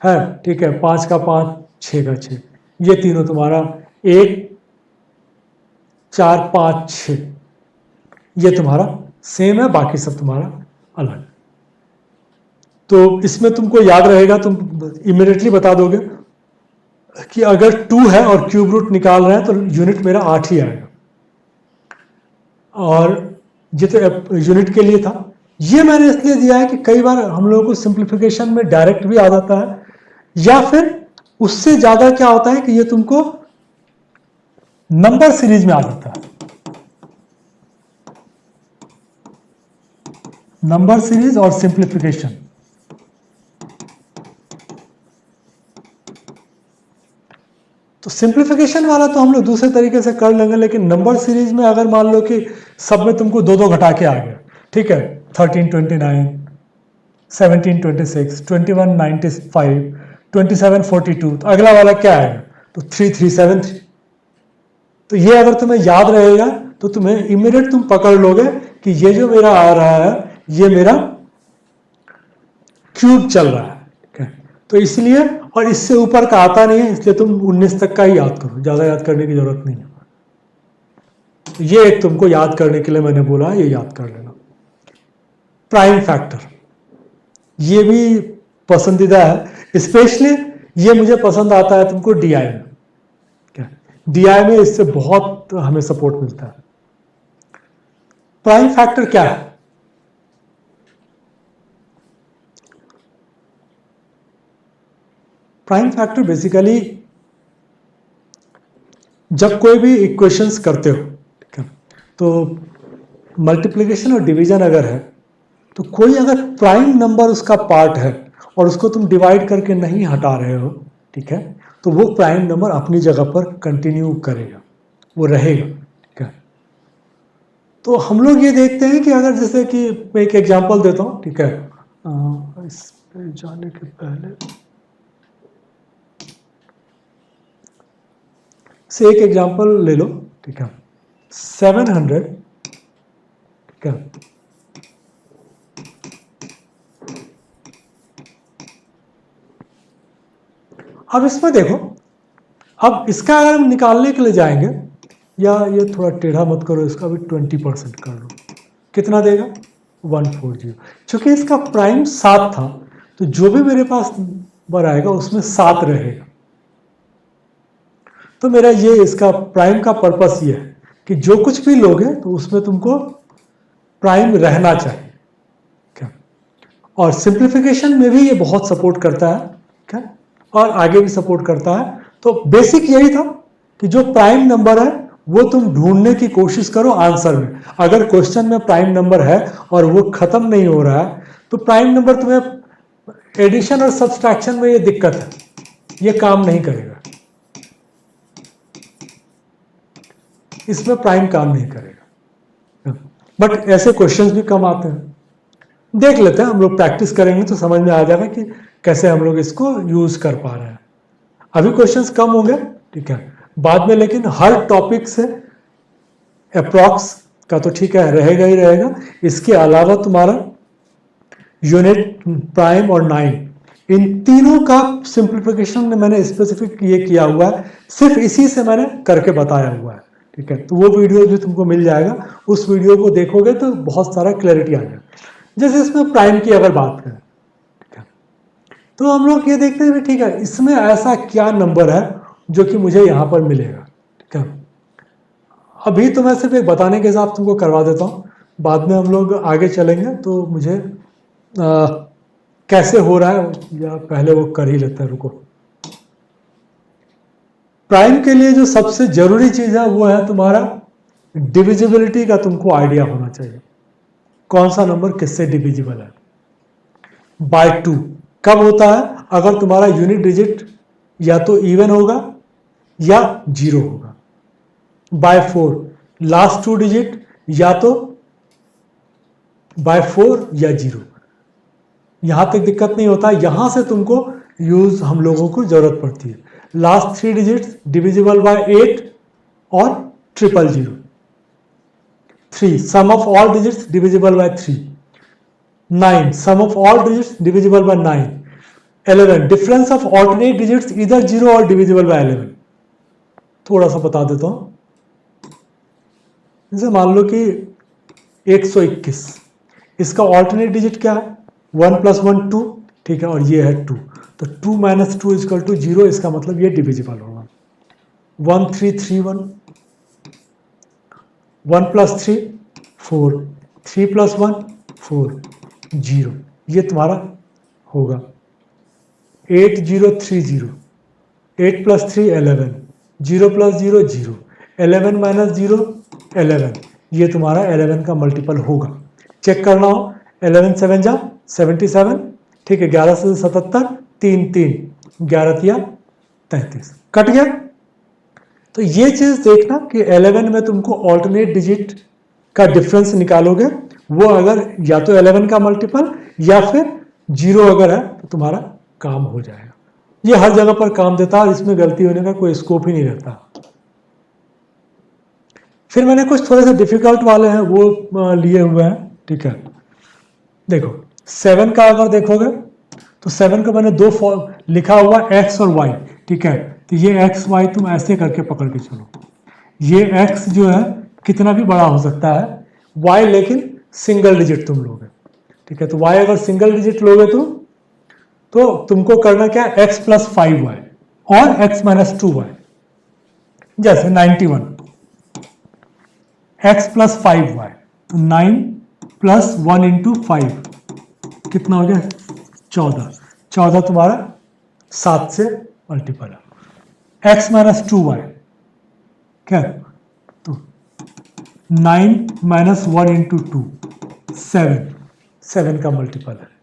है, ठीक है, 5 का 5, 6 का 6, ये तीनों तुम्हारा 1 4 5 6, ये तुम्हारा सेम है, बाकी सब तुम्हारा अलग। तो इसमें तुमको याद रहेगा, तुम इमीडिएटली बता दोगे कि अगर 2 है और क्यूब रूट निकाल रहे हैं तो यूनिट मेरा 8 ही आएगा, और जितने यूनिट के लिए था, ये मैंने इसलिए दिया है कि कई बार हम लोगों को सिंप्लीफिकेशन में डायरेक्ट भी आ जाता है, या फिर उससे ज्यादा क्या होता है कि ये तुमको नंबर सीरीज में आ जाता है, नंबर सीरीज और सिंप्लीफिकेशन। तो सिंप्लीफिकेशन वाला तो हम लोग दूसरे तरीके से कर लेंगे, लेकिन नंबर सीरीज में अगर मान लो कि सब में तुमको 2 2 घटा के आ गया, ठीक है, 1329 1726 2195 2742, तो अगला वाला क्या आएगा, तो 3373। तो ये अगर तुम्हें याद रहेगा तो तुम्हें इमीडिएट तुम पकड़ लोगे कि ये जो मेरा आ रहा है ये मेरा क्यूब चल रहा है, ठीक है। तो इसलिए, और इससे ऊपर का आता नहीं है, इसलिए तुम 19 तक का ही याद करो, ज्यादा याद करने की जरूरत नहीं है। तो ये एक तुमको याद करने के लिए मैंने बोला, ये याद कर लेना। प्राइम फैक्टर, ये भी पसंदीदा है, स्पेशली ये मुझे पसंद आता है तुमको डीआई में, क्या डीआई में इससे बहुत हमें सपोर्ट मिलता है। प्राइम फैक्टर क्या है? प्राइम फैक्टर बेसिकली जब कोई भी इक्वेशंस करते हो, ठीक है, तो मल्टीप्लिकेशन और डिवीजन अगर है, तो कोई अगर प्राइम नंबर उसका पार्ट है और उसको तुम डिवाइड करके नहीं हटा रहे हो, ठीक है, तो वो प्राइम नंबर अपनी जगह पर कंटिन्यू करेगा, वो रहेगा, ठीक है। तो हम लोग ये देखते हैं कि अगर जैसे कि मैं एक एग्जांपल देता हूँ, ठीक है, इस पे जाने के पहले से एक एग्जांपल ले लो, ठीक है, 700, ठीक है, अब इसमें देखो, अब इसका अगर हम निकालने के लिए जाएंगे, या ये थोड़ा टेढ़ा मत करो, इसका भी 20% कर लो, कितना देगा 140। चूंकि इसका प्राइम 7 था, तो जो भी मेरे पास नंबर आएगा उसमें 7 रहेगा। तो मेरा ये इसका प्राइम का पर्पस ये है कि जो कुछ भी लोगे तो उसमें तुमको प्राइम रहना चाहिए, क्या? और सिंप्लीफिकेशन में भी ये बहुत सपोर्ट करता है, क्या? और आगे भी सपोर्ट करता है। तो बेसिक यही था कि जो प्राइम नंबर है वो तुम ढूंढने की कोशिश करो आंसर में। अगर क्वेश्चन में प्राइम नंबर है और वो खत्म नहीं हो रहा है, तो प्राइम नंबर तुम्हें एडिशन और सब्सट्रैक्शन में ये दिक्कत है, ये काम नहीं करेगा, इसमें प्राइम काम नहीं करेगा। बट ऐसे क्वेश्चंस भी कम आते हैं, देख लेते हैं, हम लोग प्रैक्टिस करेंगे तो समझ में आ जाएगा कि कैसे हम लोग इसको यूज कर पा रहे हैं। अभी क्वेश्चंस कम होंगे, ठीक है, बाद में, लेकिन हर टॉपिक से अप्रॉक्स का तो ठीक है रहेगा ही रहेगा। इसके अलावा तुम्हारा यूनिट, प्राइम और 9, इन तीनों का सिंप्लीफिकेशन में मैंने स्पेसिफिक ये किया हुआ है, सिर्फ इसी से मैंने करके बताया हुआ है, ठीक है। तो वो वीडियो भी तुमको मिल जाएगा, उस वीडियो को देखोगे तो बहुत सारा क्लैरिटी आ जाएगा। जैसे इसमें प्राइम की अगर बात करें, ठीक है, तो हम लोग ये देखते हैं, ठीक है, इसमें ऐसा क्या नंबर है जो कि मुझे यहाँ पर मिलेगा, ठीक है। अभी तो मैं सिर्फ एक बताने के हिसाब तुमको करवा देता हूँ, बाद में हम लोग आगे चलेंगे तो मुझे कैसे हो रहा है या पहले वो कर ही लेते हैं। रुको, प्राइम के लिए जो सबसे जरूरी चीज है वो है तुम्हारा डिविजिबिलिटी का तुमको आइडिया होना चाहिए, कौन सा नंबर किससे डिविजिबल है। बाय 2 कब होता है? अगर तुम्हारा यूनिट डिजिट या तो इवन होगा या जीरो होगा। बाय 4 लास्ट 2 डिजिट या तो बाय 4 या जीरो। यहां तक दिक्कत नहीं होता, यहां से तुमको यूज हम लोगों को जरूरत पड़ती है। लास्ट 3 डिजिट्स डिविजिबल बाय 8 और 000। 3 sum of all digits divisible by 3। 9 sum of all digits divisible by 9। 11 difference of alternate digits इधर 0 और डिविजिबल बाय 11। थोड़ा सा बता देता हूं, जैसे मान लो कि 121, इसका ऑल्टरनेट डिजिट क्या है? 1 + 1 2, ठीक है, और ये है 2, तो 2 - 2 = 0, इसका मतलब ये डिविजिबल होगा। 1331, 1 + 3 4, 3 + 1 4, 0, ये तुम्हारा होगा। 8030, 8 + 3 11, 0 + 0 0, 11 - 0 11, ये तुम्हारा 11 का मल्टीपल होगा। चेक करना हो, 11 7 जा 77, ठीक है, 11 से 77, 3 3, 11 या 33, कट गया। तो ये चीज देखना कि 11 में तुमको ऑल्टरनेट डिजिट का डिफरेंस निकालोगे, वो अगर या तो 11 का मल्टीपल या फिर 0 अगर है तो तुम्हारा काम हो जाएगा। ये हर जगह पर काम देता है और इसमें गलती होने का कोई स्कोप ही नहीं रहता। फिर मैंने कुछ थोड़े से डिफिकल्ट वाले हैं वो लिए हुए हैं, ठीक है। देखो 7 का अगर देखोगे तो 7 का मैंने दो फॉर्म लिखा हुआ, x और y, ठीक है। तो ये x y तुम ऐसे करके पकड़ के चलो, ये x जो है कितना भी बड़ा हो सकता है, y लेकिन सिंगल डिजिट तुम लोगे, ठीक है। तो y अगर सिंगल डिजिट लोगे तो तुमको करना क्या है, x + 5y और x - 2y। जैसे 91, x + 5y, तो 9 + 1 × 5 कितना हो गया, 14। 14 तुम्हारा 7 से मल्टीपल है। x - 2y क्या, तो 9 - 1 × 2 7, 7 का मल्टीपल है।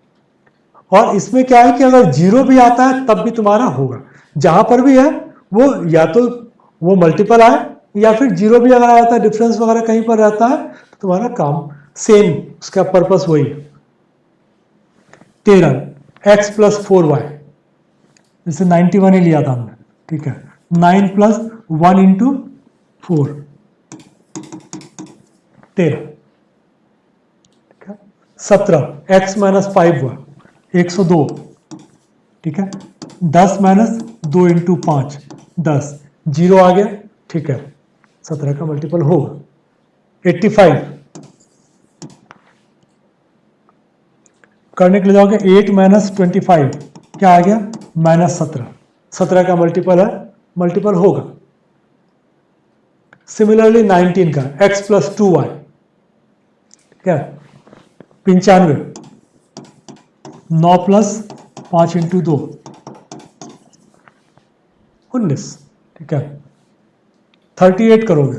और इसमें क्या है कि अगर 0 भी आता है तब भी तुम्हारा होगा, जहां पर भी है वो या तो वो मल्टीपल आए या फिर 0 भी अगर आता है, डिफरेंस वगैरह कहीं पर रहता है तो तुम्हारा काम सेम, उसका पर्पस वही है। 13 x + 4y, जैसे 91 ही लिया था हमने, ठीक है। 9 + 1 × 4 13, ठीक है। 17 x - 5y 102, ठीक है। 10 - 2 × 5 10, 0 आ गया, ठीक है, 17 का मल्टीपल होगा। 85 करने के लिए जाओगे, 8 - 25 क्या आ गया, -17, 17 का मल्टीपल है, मल्टीपल होगा। सिमिलरली 19 का x + 2y, क्या 95, 9 + 5 × 2 19, ठीक है। 38 करोगे,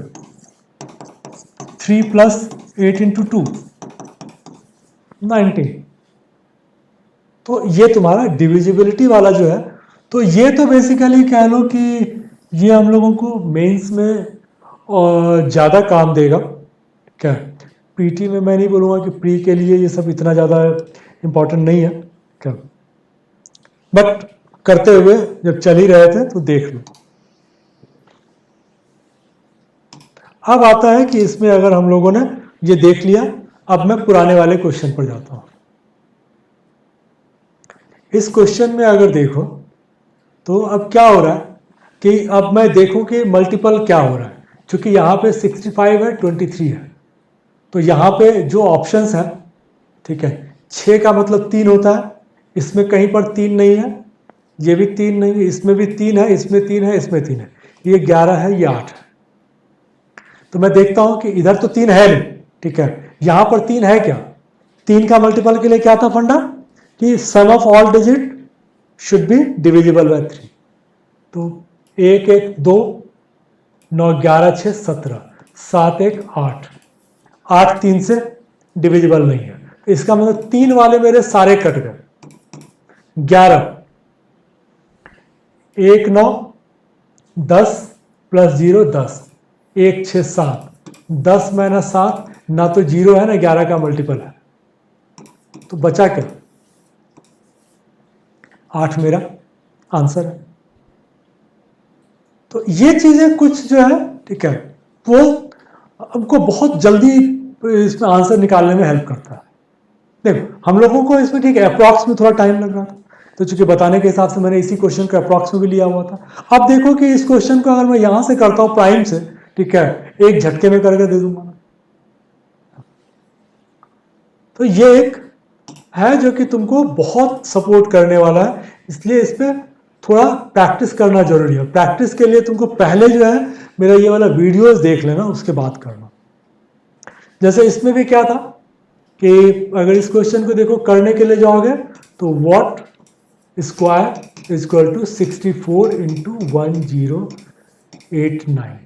3 + 8 × 2 19। तो ये तुम्हारा डिविजिबिलिटी वाला जो है, तो ये तो बेसिकली कह लो कि ये हम लोगों को मेंस में ज़्यादा काम देगा, क्या। पीटी में मैं नहीं बोलूँगा कि प्री के लिए ये सब इतना ज़्यादा इम्पोर्टेंट नहीं है, क्या, बट करते हुए जब चल ही रहे थे तो देख लो। अब आता है कि इसमें अगर हम लोगों ने ये देख लिया, अब मैं पुराने वाले क्वेश्चन पर जाता हूँ। इस क्वेश्चन में अगर देखो तो अब क्या हो रहा है कि अब मैं देखूं कि मल्टीपल क्या हो रहा है, क्योंकि यहाँ पे 65 है, 23 है, तो यहाँ पे जो ऑप्शंस है, ठीक है, 6 का मतलब 3 होता है, इसमें कहीं पर 3 नहीं है, ये भी 3 नहीं है, इसमें भी 3 है, इसमें 3 है, इसमें 3 है, ये 11 है, ये 8 है। तो मैं देखता हूं कि इधर तो 3 है नहीं, ठीक है, यहां पर 3 है क्या? 3 का मल्टीपल के लिए क्या था फंडा कि sum of all digit should be divisible by 3। तो 1 1 2, 9 11 6 17, 7 1 8, 8 3 से डिविजिबल नहीं है, इसका मतलब 3 वाले मेरे सारे कट गए। 11 1 9 10 प्लस 0 10, 1 6 7, 10 माइनस 7, ना तो 0 है ना 11 का मल्टीपल है, तो बचा क्या? 8 मेरा आंसर है। तो ये चीजें कुछ जो है, ठीक है, वो हमको बहुत जल्दी इसमें आंसर निकालने में हेल्प करता है। देखो हम लोगों को इसमें ठीक है अप्रॉक्स में थोड़ा टाइम लग रहा था, तो चूंकि बताने के हिसाब से मैंने इसी क्वेश्चन को अप्रॉक्स में भी लिया हुआ था। अब देखो कि इस क्वेश्चन को अगर मैं यहां से करता हूं प्राइम से, ठीक है, एक झटके में करके दे दूंगा। तो ये एक है जो कि तुमको बहुत सपोर्ट करने वाला है, इसलिए इस पर थोड़ा प्रैक्टिस करना जरूरी है। प्रैक्टिस के लिए तुमको पहले जो है मेरा ये वाला वीडियोस देख लेना, उसके बाद करना। जैसे इसमें भी क्या था कि अगर इस क्वेश्चन को देखो करने के लिए जाओगे तो what square is equal to 64 into 1089।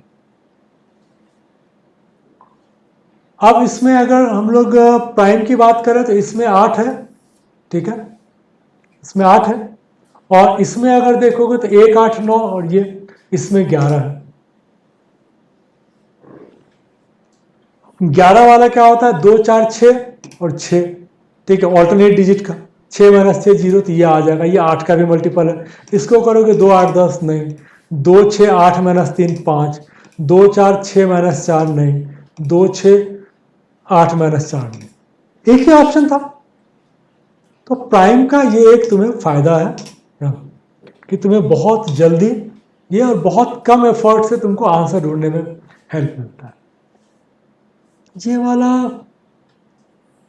अब इसमें अगर हम लोग प्राइम की बात करें तो इसमें 8 है, ठीक है, इसमें 8 है, और इसमें अगर देखोगे तो 1 8 9, और ये इसमें 11 है। 11 वाला क्या होता है 2 4 6 और 6, ठीक है, ऑल्टरनेट डिजिट का 6 माइनस 6 0, तो ये आ जाएगा, ये 8 का भी मल्टीपल है। इसको करोगे 2 8 10 नहीं, 2 6 8 माइनस 3 5, 2 4 6 माइनस 4 नहीं, 2 6 8 माइनस 4 नहीं, एक ही ऑप्शन था। तो प्राइम का ये एक तुम्हें फायदा है कि तुम्हें बहुत जल्दी ये और बहुत कम एफर्ट से तुमको आंसर ढूंढने में हेल्प मिलता है। ये वाला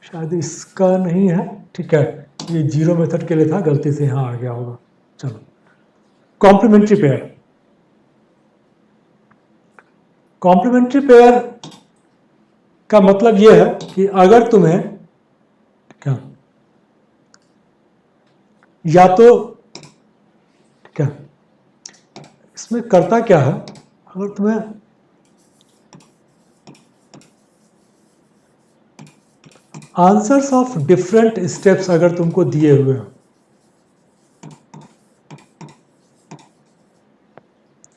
शायद इसका नहीं है, ठीक है, ये जीरो मेथड के लिए था, गलती से यहां आ गया होगा। चलो, कॉम्प्लीमेंट्री पेयर। कॉम्प्लीमेंट्री पेयर का मतलब यह है कि अगर तुम्हें क्या या तो क्या इसमें करता क्या है, अगर तुम्हें आंसर्स ऑफ डिफरेंट स्टेप्स अगर तुमको दिए हुए हैं,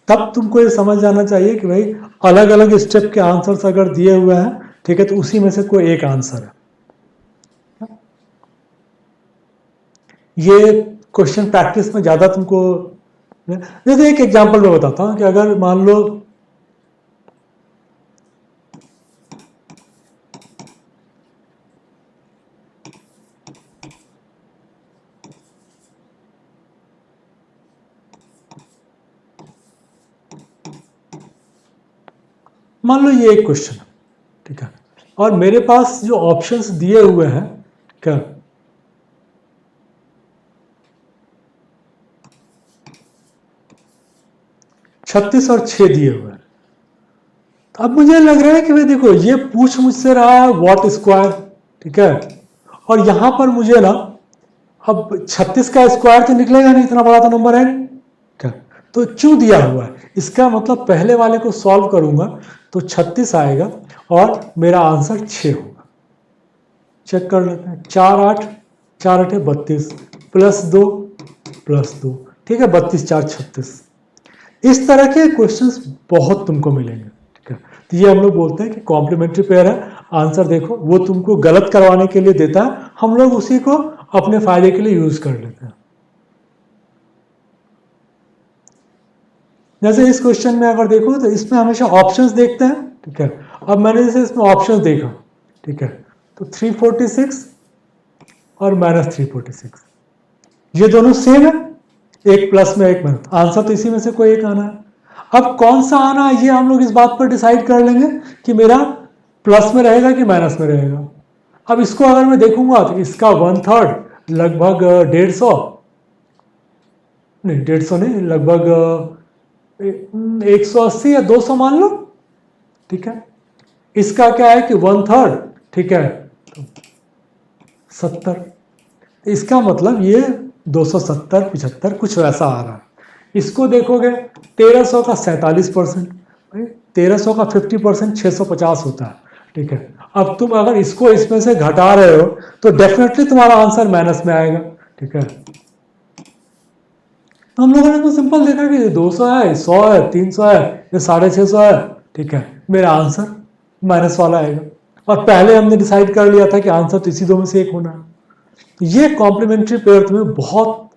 तब तुमको ये समझ जाना चाहिए कि भाई अलग अलग स्टेप के आंसर्स अगर दिए हुए हैं, ठीक है, तो उसी में से कोई एक आंसर है। ये क्वेश्चन प्रैक्टिस में ज्यादा तुमको, जैसे एक एग्जांपल मैं बताता हूं कि अगर मान लो ये एक क्वेश्चन है, ठीक है, और मेरे पास जो ऑप्शंस दिए हुए हैं, ठीक है, छत्तीस और 6 दिए हुए हैं। तो अब मुझे लग रहा है कि भाई देखो ये पूछ मुझसे रहा है व्हाट स्क्वायर, ठीक है, और यहां पर मुझे ना अब 36 का स्क्वायर तो निकलेगा नहीं, इतना बड़ा तो नंबर है, क्या, तो क्यों दिया हुआ है, इसका मतलब पहले वाले को सॉल्व करूंगा तो 36 आएगा और मेरा आंसर 6 होगा। चेक कर लेते हैं, 4 8 4 8 32 प्लस 2, ठीक है, 32 4 36। इस तरह के क्वेश्चंस बहुत तुमको मिलेंगे, ठीक है, तो ये हम लोग बोलते हैं कि कॉम्प्लीमेंट्री पेयर है। आंसर देखो वो तुमको गलत करवाने के लिए देता है, हम लोग उसी को अपने फायदे के लिए यूज कर लेते हैं। जैसे इस क्वेश्चन में अगर देखो तो इसमें हमेशा ऑप्शंस देखते हैं, ठीक है, अब मैंने जैसे इसमें ऑप्शंस देखा, ठीक है, तो 346 और -346 ये दोनों सेम है, एक प्लस में एक माइनस, आंसर तो इसी में से कोई एक आना है। अब कौन सा आना है ये हम लोग इस बात पर डिसाइड कर लेंगे कि मेरा प्लस में रहेगा कि माइनस में रहेगा। अब इसको अगर मैं देखूंगा तो इसका 1/3 लगभग 150, नहीं 150 नहीं, लगभग 180 या 200 मान लो, ठीक है। इसका क्या है कि 1/3, ठीक है, 70। इसका मतलब ये 270 75 कुछ वैसा आ रहा है। इसको देखोगे 1300 का 47%, 1300 का 50% 650 होता है, ठीक है। अब तुम अगर इसको इसमें से घटा रहे हो तो डेफिनेटली तुम्हारा आंसर माइनस में आएगा, ठीक है। तो हम लोगों ने तो सिंपल देखा कि 200 है, 100 है, 300 है, ये 650 है, ठीक है, मेरा आंसर माइनस वाला आएगा। और पहले हमने डिसाइड कर लिया था कि आंसर तो इसी दो में से एक होना है। तो ये कॉम्प्लीमेंट्री पेयर तुम्हें बहुत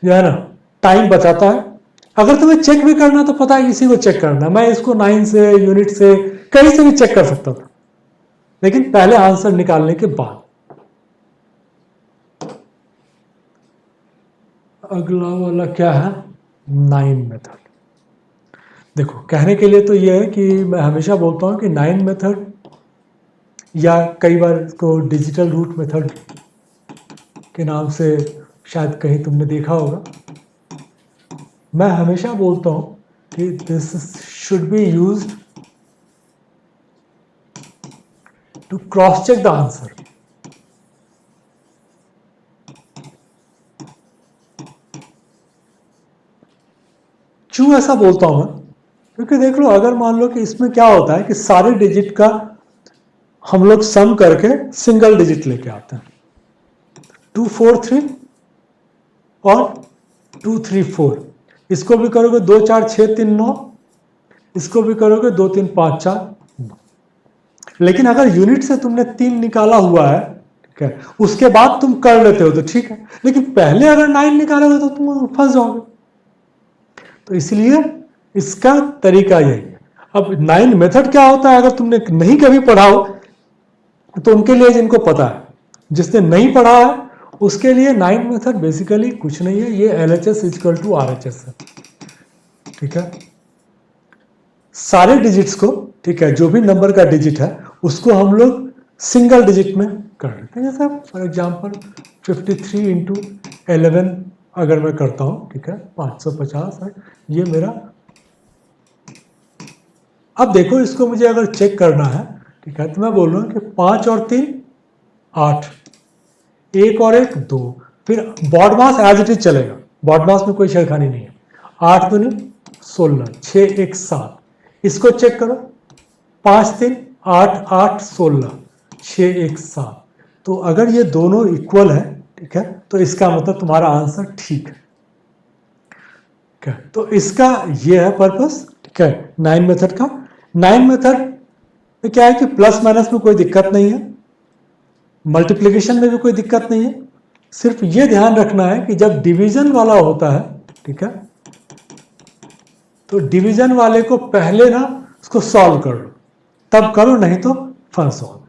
जो है ना टाइम बचाता है। अगर तुम्हें चेक भी करना तो पता है इसी को चेक करना, मैं इसको 9 से यूनिट से कहीं से भी चेक कर सकता था, लेकिन पहले आंसर निकालने के बाद। अगला वाला क्या है, 9 मेथड। देखो कहने के लिए तो ये है कि मैं हमेशा बोलता हूं कि 9 मेथड या कई बार इसको डिजिटल रूट मेथड के नाम से शायद कहीं तुमने देखा होगा। मैं हमेशा बोलता हूं कि this should be used to cross check the answer. क्यों ऐसा बोलता हूं मैं, क्योंकि देख लो अगर मान लो कि इसमें क्या होता है कि सारे डिजिट का हम लोग सम करके सिंगल डिजिट लेके आते हैं, 2 4 3 और 2 3 4। इसको भी करोगे 2 4 6 3 9, इसको भी करोगे 2 3 5 4 9। लेकिन अगर यूनिट से तुमने 3 निकाला हुआ है, ठीक है, उसके बाद तुम कर लेते हो तो ठीक है, लेकिन पहले अगर 9 निकालोगे तो तुम फंस जाओगे। तो इसलिए इसका तरीका यही है। अब 9 मेथड क्या होता है, अगर तुमने नहीं कभी पढ़ा हो तो उनके लिए, जिनको पता है, जिसने नहीं पढ़ा है उसके लिए 9 मेथड बेसिकली कुछ नहीं है, ये LHS इक्वल टू RHS है, ठीक है। सारे डिजिट्स को, ठीक है, जो भी नंबर का डिजिट है उसको हम लोग सिंगल डिजिट में कर लेते हैं। जैसे फॉर एग्जांपल 53 इंटू 11 अगर मैं करता हूं, ठीक है, 550 है ये मेरा। अब देखो इसको मुझे अगर चेक करना है, ठीक है, तो मैं बोल रहा हूं कि 5 और 3 8, 1 और 1 2, फिर BODMAS as it is चलेगा, बॉड मास में कोई छेड़खानी नहीं है। 8 दूनी 16, 6 1 7, इसको चेक करो, 5 3 8 8 16, 6 1 7। तो अगर ये दोनों इक्वल है, ठीक है, तो इसका मतलब तुम्हारा आंसर ठीक है, ठीक है। तो इसका ये है पर्पस, ठीक है, 9 मेथड का। 9 मेथड में क्या है कि प्लस माइनस में कोई दिक्कत नहीं है, मल्टीप्लिकेशन में भी कोई दिक्कत नहीं है। सिर्फ ये ध्यान रखना है कि जब डिवीजन वाला होता है, ठीक है, तो डिवीजन वाले को पहले ना उसको सॉल्व कर लो, तब करो, नहीं तो फंस जाओ।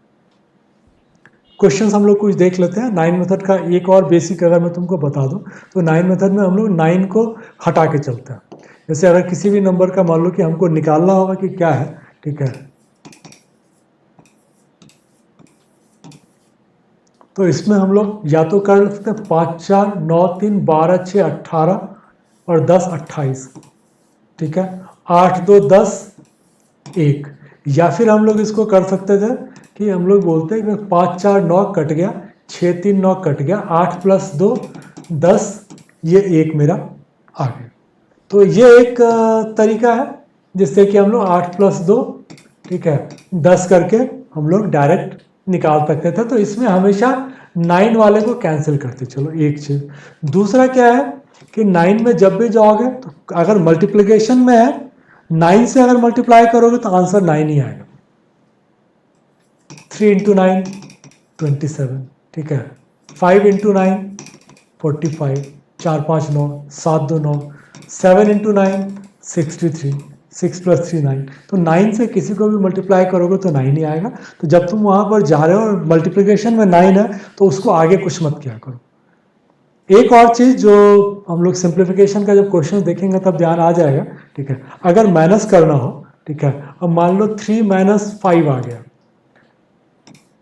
क्वेश्चंस हम लोग कुछ देख लेते हैं। 9 मेथड का एक और बेसिक अगर मैं तुमको बता दूं तो 9 मेथड में हम लोग 9 को हटा के चलते हैं। जैसे अगर किसी भी नंबर का मान लो कि हमको निकालना होगा कि क्या है, ठीक है, तो इसमें हम लोग या तो कर सकते हैं 5 4 9 3 12 6 18 और 10 28, ठीक है, 8 2 10 1। या फिर हम लोग इसको कर सकते थे कि हम लोग बोलते हैं कि 5 4 9 कट गया, 6 3 9 कट गया, 8 प्लस 2 10, ये एक मेरा आ गया। तो ये एक तरीका है जिससे कि हम लोग 8 प्लस 2, ठीक है, 10 करके हम लोग डायरेक्ट निकाल सकते थे। तो इसमें हमेशा 9 वाले को कैंसिल करते चलो, एक चीज। दूसरा क्या है कि 9 में जब भी जाओगे तो अगर मल्टीप्लिकेशन में है, 9 से अगर मल्टीप्लाई करोगे तो आंसर 9 ही आएगा। 3 इंटू 9 27, ठीक है, 5 इंटू 9 45, 4 5 9, 7 2 9, 7 इंटू 9 63, 6 प्लस 3 9। तो 9 से किसी को भी मल्टीप्लाई करोगे तो 9 ही आएगा। तो जब तुम वहां पर जा रहे हो और मल्टीप्लिकेशन में 9 है तो उसको आगे कुछ मत किया करो। एक और चीज जो हम लोग सिंप्लीफिकेशन का जब क्वेश्चन देखेंगे तब ध्यान आ जाएगा, ठीक है, अगर माइनस करना हो, ठीक है, अब मान लो 3 माइनस 5 आ गया,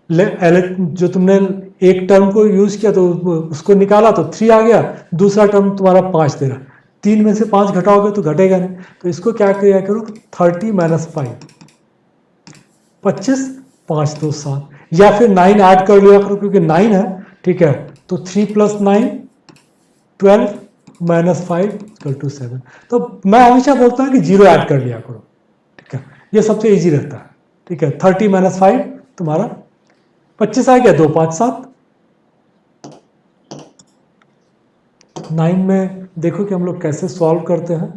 जो तुमने एक टर्म को यूज किया तो उसको निकाला तो 3 आ गया, दूसरा टर्म तुम्हारा 5 दे रहा, 3 में से 5 घटाओगे तो घटेगा नहीं, तो इसको क्या किया करो 30 माइनस 5, 25, 5 2 7, या फिर 9 ऐड कर लिया करो क्योंकि 9 है, ठीक है। तो 3 + 9 12 माइनस 5 इक्वल टू 7। तो मैं हमेशा बोलता हूँ कि 0 ऐड कर लिया करो, ठीक है, ये सबसे इजी रहता है, ठीक है। 30 माइनस 5 तुम्हारा 25 आ गया, 2 5 7। 9 में देखो कि हम लोग कैसे सॉल्व करते हैं।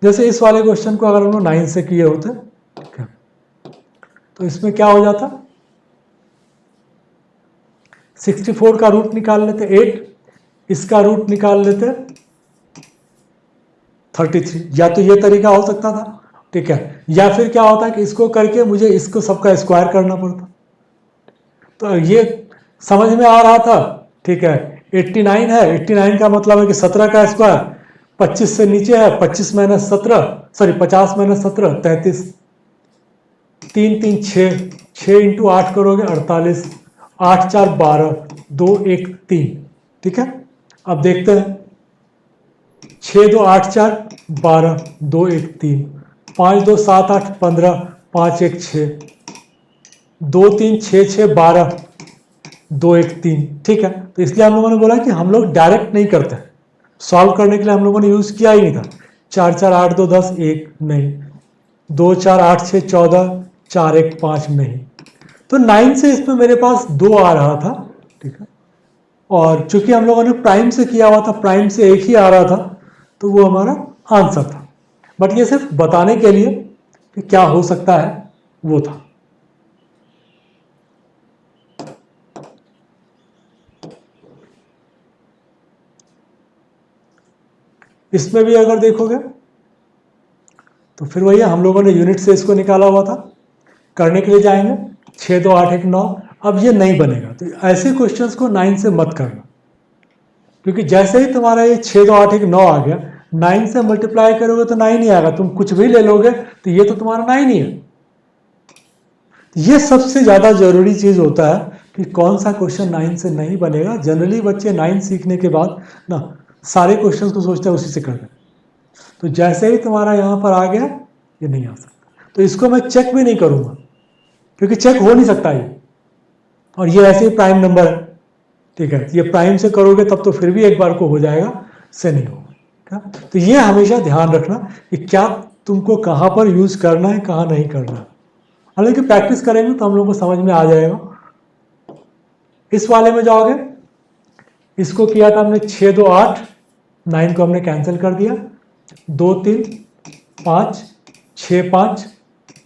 जैसे इस वाले क्वेश्चन को अगर हम लोग 9 से किए होते, ठीक है, तो इसमें क्या हो जाता, 64 का रूट निकाल लेते 8, इसका रूट निकाल लेते 33, या तो ये तरीका हो सकता था, ठीक है, या फिर क्या होता है कि इसको करके मुझे इसको सबका स्क्वायर करना पड़ता। तो ये समझ में आ रहा था, ठीक है। 89 है, 89 का मतलब है कि 17 का स्क्वायर 25 से नीचे है, 25 माइनस 17, सॉरी 50 माइनस 17 33, 3 3 6, 6 इंटू 8 करोगे 48, 8 4 12, 2 1 3, ठीक है। अब देखते हैं, 6 2 8 4 12, 2 1 3, 5 2 7 8 15, 5 1 6, 2 3 6 6 12, 2 1 3, ठीक है। तो इसलिए हम लोगों ने बोला कि हम लोग डायरेक्ट नहीं करते, सॉल्व करने के लिए हम लोगों ने यूज किया ही नहीं था। 4 4 8 2 10 1 नहीं, 2 4 8 6 14, 4 1 5 नहीं। तो 9 से इसमें मेरे पास 2 आ रहा था, ठीक है। और चूंकि हम लोगों ने प्राइम से किया हुआ था, प्राइम से एक ही आ रहा था, तो वो हमारा आंसर था। बट ये सिर्फ बताने के लिए कि क्या हो सकता है वो था। इसमें भी अगर देखोगे तो फिर वही हम लोगों ने यूनिट से इसको निकाला हुआ था, करने के लिए जाएंगे 6 2 8 1 9। अब ये नहीं बनेगा, तो ऐसे क्वेश्चंस को 9 से मत करना, क्योंकि जैसे ही तुम्हारा ये 6 2 8 1 9 आ गया, 9 से मल्टीप्लाई करोगे तो 9 ही आएगा। तुम कुछ भी ले लोगे तो ये तो तुम्हारा 9 ही है। ये सबसे ज्यादा जरूरी चीज होता है कि कौन सा क्वेश्चन 9 से नहीं बनेगा। जनरली बच्चे 9 सीखने के बाद ना सारे क्वेश्चन को सोचते हैं उसी से कर दें। तो जैसे ही तुम्हारा यहां पर आ गया, ये नहीं आ सकता, तो इसको मैं चेक भी नहीं करूंगा, क्योंकि चेक हो नहीं सकता ये, और ये ऐसे ही प्राइम नंबर है, ठीक है। ये प्राइम से करोगे तब तो फिर भी एक बार को हो जाएगा, से नहीं होगा। तो ये हमेशा ध्यान रखना कि क्या तुमको कहां पर यूज करना है, कहां नहीं करना है। हालांकि प्रैक्टिस करेंगे तो हम लोग को समझ में आ जाएगा। इस वाले में जाओगे, इसको किया था हमने 6 2 8, 9 को हमने कैंसिल कर दिया, 2 3 5 6 5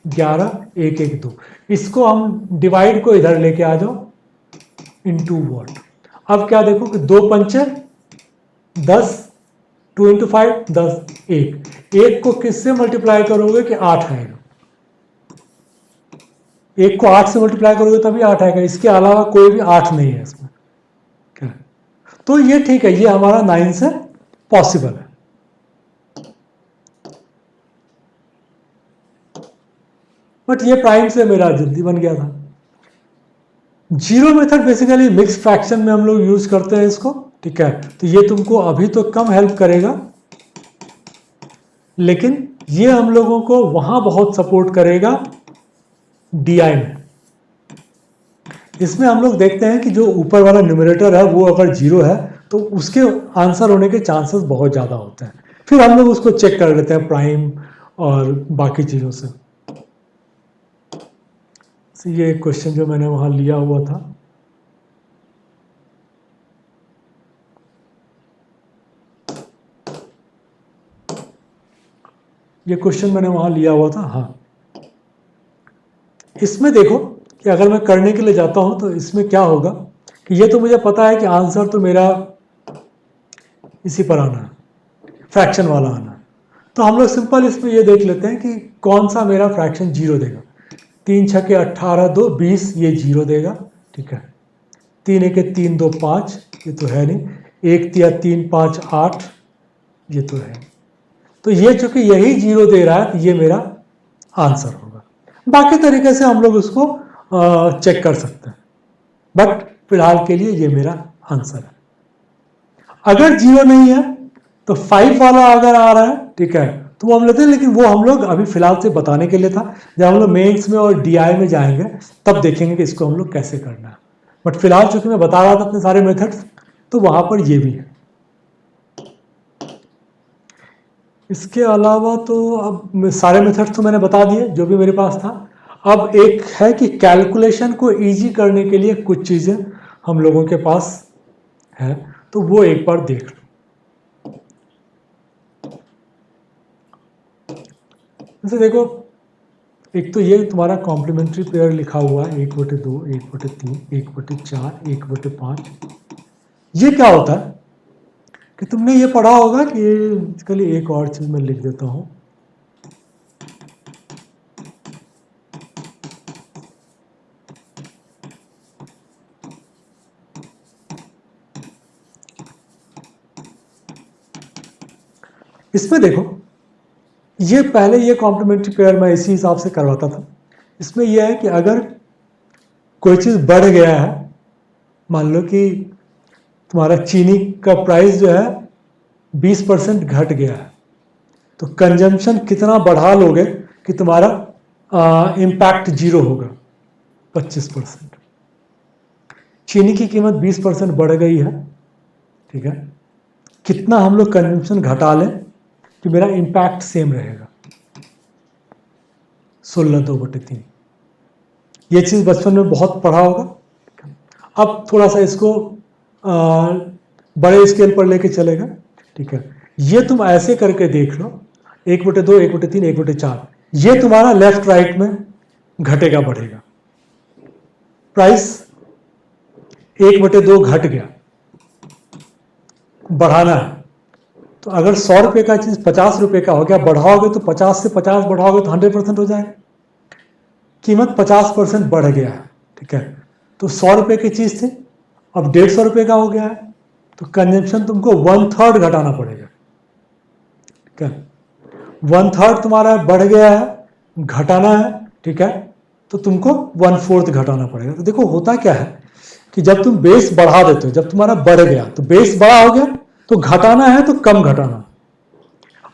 11 1 1 2। इसको हम डिवाइड को इधर लेके आ जाओ, इंटू वॉट। अब क्या देखो कि 2 पंचे 10, 2 इंटू 5 10, 1 को किससे मल्टीप्लाई करोगे कि 8 आएगा। 1 को 8 से मल्टीप्लाई करोगे तभी 8 आएगा, इसके अलावा कोई भी 8 नहीं है इसमें। तो ये ठीक है, ये हमारा 9 से पॉसिबल है। बट ये प्राइम से मेरा जल्दी बन गया था। Zero method basically mix fraction में हम लोग यूज करते हैं इसको, ठीक है। तो ये तुमको अभी तो कम हेल्प करेगा, लेकिन ये हम लोगों को वहां बहुत सपोर्ट करेगा डीआई में। इसमें हम लोग देखते हैं कि जो ऊपर वाला न्यूमरेटर है वो अगर जीरो है तो उसके आंसर होने के चांसेस बहुत ज़्यादा होते हैं। फिर हम लोग उसको चेक कर लेते हैं प्राइम और बाकी चीज़ों से। ये क्वेश्चन जो मैंने वहां लिया हुआ था, ये क्वेश्चन मैंने वहां लिया हुआ था, हाँ। इसमें देखो कि अगर मैं करने के लिए जाता हूं तो इसमें क्या होगा कि ये तो मुझे पता है कि आंसर तो मेरा इसी पर आना है, फ्रैक्शन वाला आना है। तो हम लोग सिंपल इसमें ये देख लेते हैं कि कौन सा मेरा फ्रैक्शन जीरो देगा। 3 छके 18 2 20, ये जीरो देगा, ठीक है। 3 1 3 2 5, ये तो है नहीं। 1 3 3 5 8, ये तो है। तो ये चूंकि यही जीरो दे रहा है तो ये मेरा आंसर होगा। बाकी तरीके से हम लोग उसको चेक कर सकते हैं, बट फिलहाल के लिए ये मेरा आंसर है। अगर जीरो नहीं है तो 5 वाला अगर आ रहा है, ठीक है, तो वो हम लेते हैं, लेकिन वो हम लोग अभी फिलहाल से बताने के लिए था। जब हम लोग मेंस में और डीआई में जाएंगे तब देखेंगे कि इसको हम लोग कैसे करना है। बट फिलहाल चूंकि मैं बता रहा था अपने सारे मेथड्स, तो वहां पर ये भी है। इसके अलावा तो अब सारे मेथड्स तो मैंने बता दिए जो भी मेरे पास था। अब एक है कि कैलकुलेशन को इजी करने के लिए कुछ चीजें हम लोगों के पास है, तो वो एक बार देख लो। जैसे देखो, एक तो ये तुम्हारा कॉम्प्लीमेंट्री पेयर लिखा हुआ है 1/2, 1/3, 1/4, 1/5। ये क्या होता है कि तुमने ये पढ़ा होगा कि बेसिकली एक और चीज मैं लिख देता हूं। इसमें देखो, ये पहले ये कॉम्प्लीमेंट्री पेयर मैं इसी हिसाब से करवाता था। इसमें यह है कि अगर कोई चीज बढ़ गया है, मान लो कि तुम्हारा चीनी का प्राइस जो है 20% घट गया है, तो कंजम्पशन कितना बढ़ा लोगे कि तुम्हारा इम्पैक्ट जीरो होगा? 25%। चीनी की कीमत 20% बढ़ गई है, ठीक है, कितना हम लोग कंजम्पशन घटा लें कि मेरा इम्पैक्ट सेम रहेगा? 16/2/3। ये चीज बचपन में बहुत पढ़ा होगा। अब थोड़ा सा इसको बड़े स्केल पर लेके चलेगा, ठीक है। ये तुम ऐसे करके देख लो, 1/2, 1/3, 1/4, ये तुम्हारा लेफ्ट राइट में घटेगा बढ़ेगा। प्राइस 1/2 घट गया, बढ़ाना है, तो अगर 100 रुपए का चीज 50 रुपए का हो गया, बढ़ाओगे तो 50 से 50 बढ़ाओगे तो 100% हो जाएगा। कीमत 50% बढ़ गया है, ठीक है, तो 100 रुपए की चीज थी, अब 150 रुपए का हो गया है, तो कंजम्पशन तुमको 1/3 घटाना पड़ेगा, ठीक है। 1/3 तुम्हारा बढ़ गया है, घटाना है, ठीक है, तो तुमको 1/4 घटाना पड़ेगा। तो देखो होता क्या है कि जब तुम बेस बढ़ा देते हो, जब तुम्हारा बढ़ गया तो बेस बड़ा हो गया, तो घटाना है तो कम घटाना,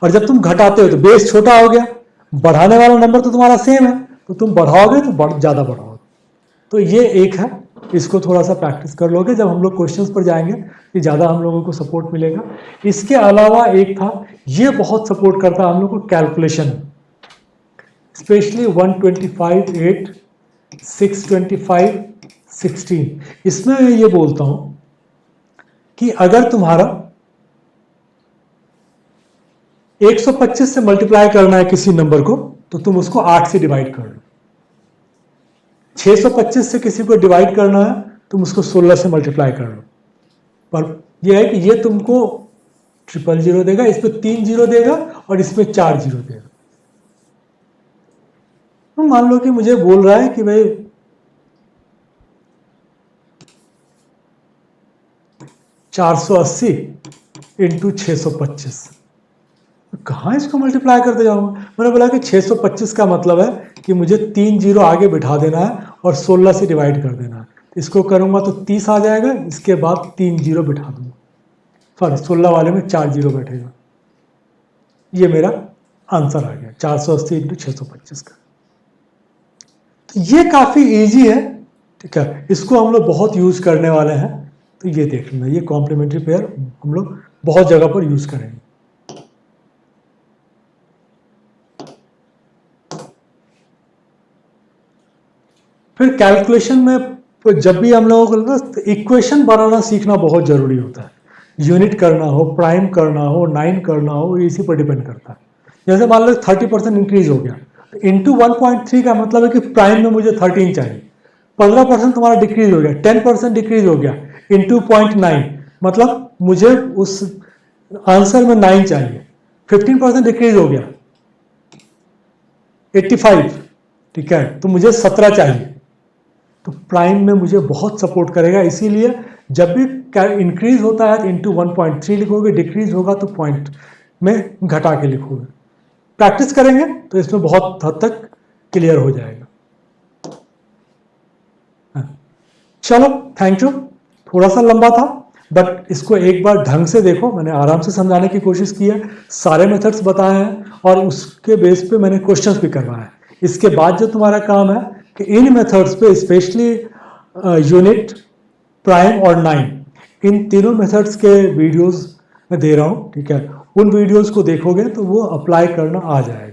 और जब तुम घटाते हो तो बेस छोटा हो गया, बढ़ाने वाला नंबर तो तुम्हारा सेम है, तो तुम बढ़ाओगे तो ज्यादा बढ़ाओगे। तो ये एक है, इसको थोड़ा सा प्रैक्टिस कर लोगे, जब हम लोग क्वेश्चंस पर जाएंगे कि ज़्यादा हम लोगों को सपोर्ट मिलेगा। इसके अलावा एक था, ये बहुत सपोर्ट करता है हम लोग को कैलकुलेशन, स्पेशली 125, 8, 625, 16। इसमें मैं ये बोलता हूं कि अगर तुम्हारा 125 से मल्टीप्लाई करना है किसी नंबर को, तो तुम उसको 8 से डिवाइड कर लो। 625 से किसी को डिवाइड करना है, तुम उसको 16 से मल्टीप्लाई कर लो। पर यह है कि ये तुमको 000 देगा, इस पर 3 जीरो देगा और इसमें 4 जीरो देगा। तो मान लो कि मुझे बोल रहा है कि भाई 480 इंटू 625, कहाँ इसको मल्टीप्लाई करते जाऊंगा? मैंने बोला कि 625 का मतलब है कि मुझे 3 जीरो आगे बिठा देना है और 16 से डिवाइड कर देना है। इसको करूंगा तो 30 आ जाएगा, इसके बाद 3 जीरो बिठा दूंगा, सॉरी 16 वाले में 4 जीरो बैठेगा। ये मेरा आंसर आ गया 480 इंटू 625 का। तो ये काफी इजी है, ठीक है, इसको हम लोग बहुत यूज करने वाले हैं। तो ये देख लेना, ये कॉम्प्लीमेंट्री पेयर हम लोग बहुत जगह पर यूज करेंगे। फिर कैलकुलेशन में जब भी हम लोगों को इक्वेशन बनाना सीखना बहुत जरूरी होता है। यूनिट करना हो, प्राइम करना हो, 9 करना हो, इसी पर डिपेंड करता है। जैसे मान लो 30% इंक्रीज हो गया, तो इंटू 1.3 का मतलब है कि प्राइम में मुझे 13 चाहिए। 15% तुम्हारा डिक्रीज हो गया, 10% डिक्रीज हो गया, इंटू 0.9 मतलब मुझे उस आंसर में 9 चाहिए। 15% डिक्रीज हो गया 85, ठीक है, तो मुझे 17 चाहिए। तो प्राइम में मुझे बहुत सपोर्ट करेगा, इसीलिए जब भी इंक्रीज होता है तो इंटू 1.3 लिखोगे, डिक्रीज होगा तो पॉइंट में घटा के लिखोगे। प्रैक्टिस करेंगे तो इसमें बहुत हद तक क्लियर हो जाएगा। चलो थैंक यू, थोड़ा सा लंबा था बट इसको एक बार ढंग से देखो, मैंने आराम से समझाने की कोशिश की है, सारे मेथड्स बताए हैं और उसके बेस पे मैंने क्वेश्चंस भी करवाए हैं। इसके बाद जो तुम्हारा काम है कि इन मेथड्स पे स्पेशली यूनिट, प्राइम और 9, इन तीनों मेथड्स के वीडियोस मैं दे रहा हूँ, ठीक है, उन वीडियोस को देखोगे तो वो अप्लाई करना आ जाएगा।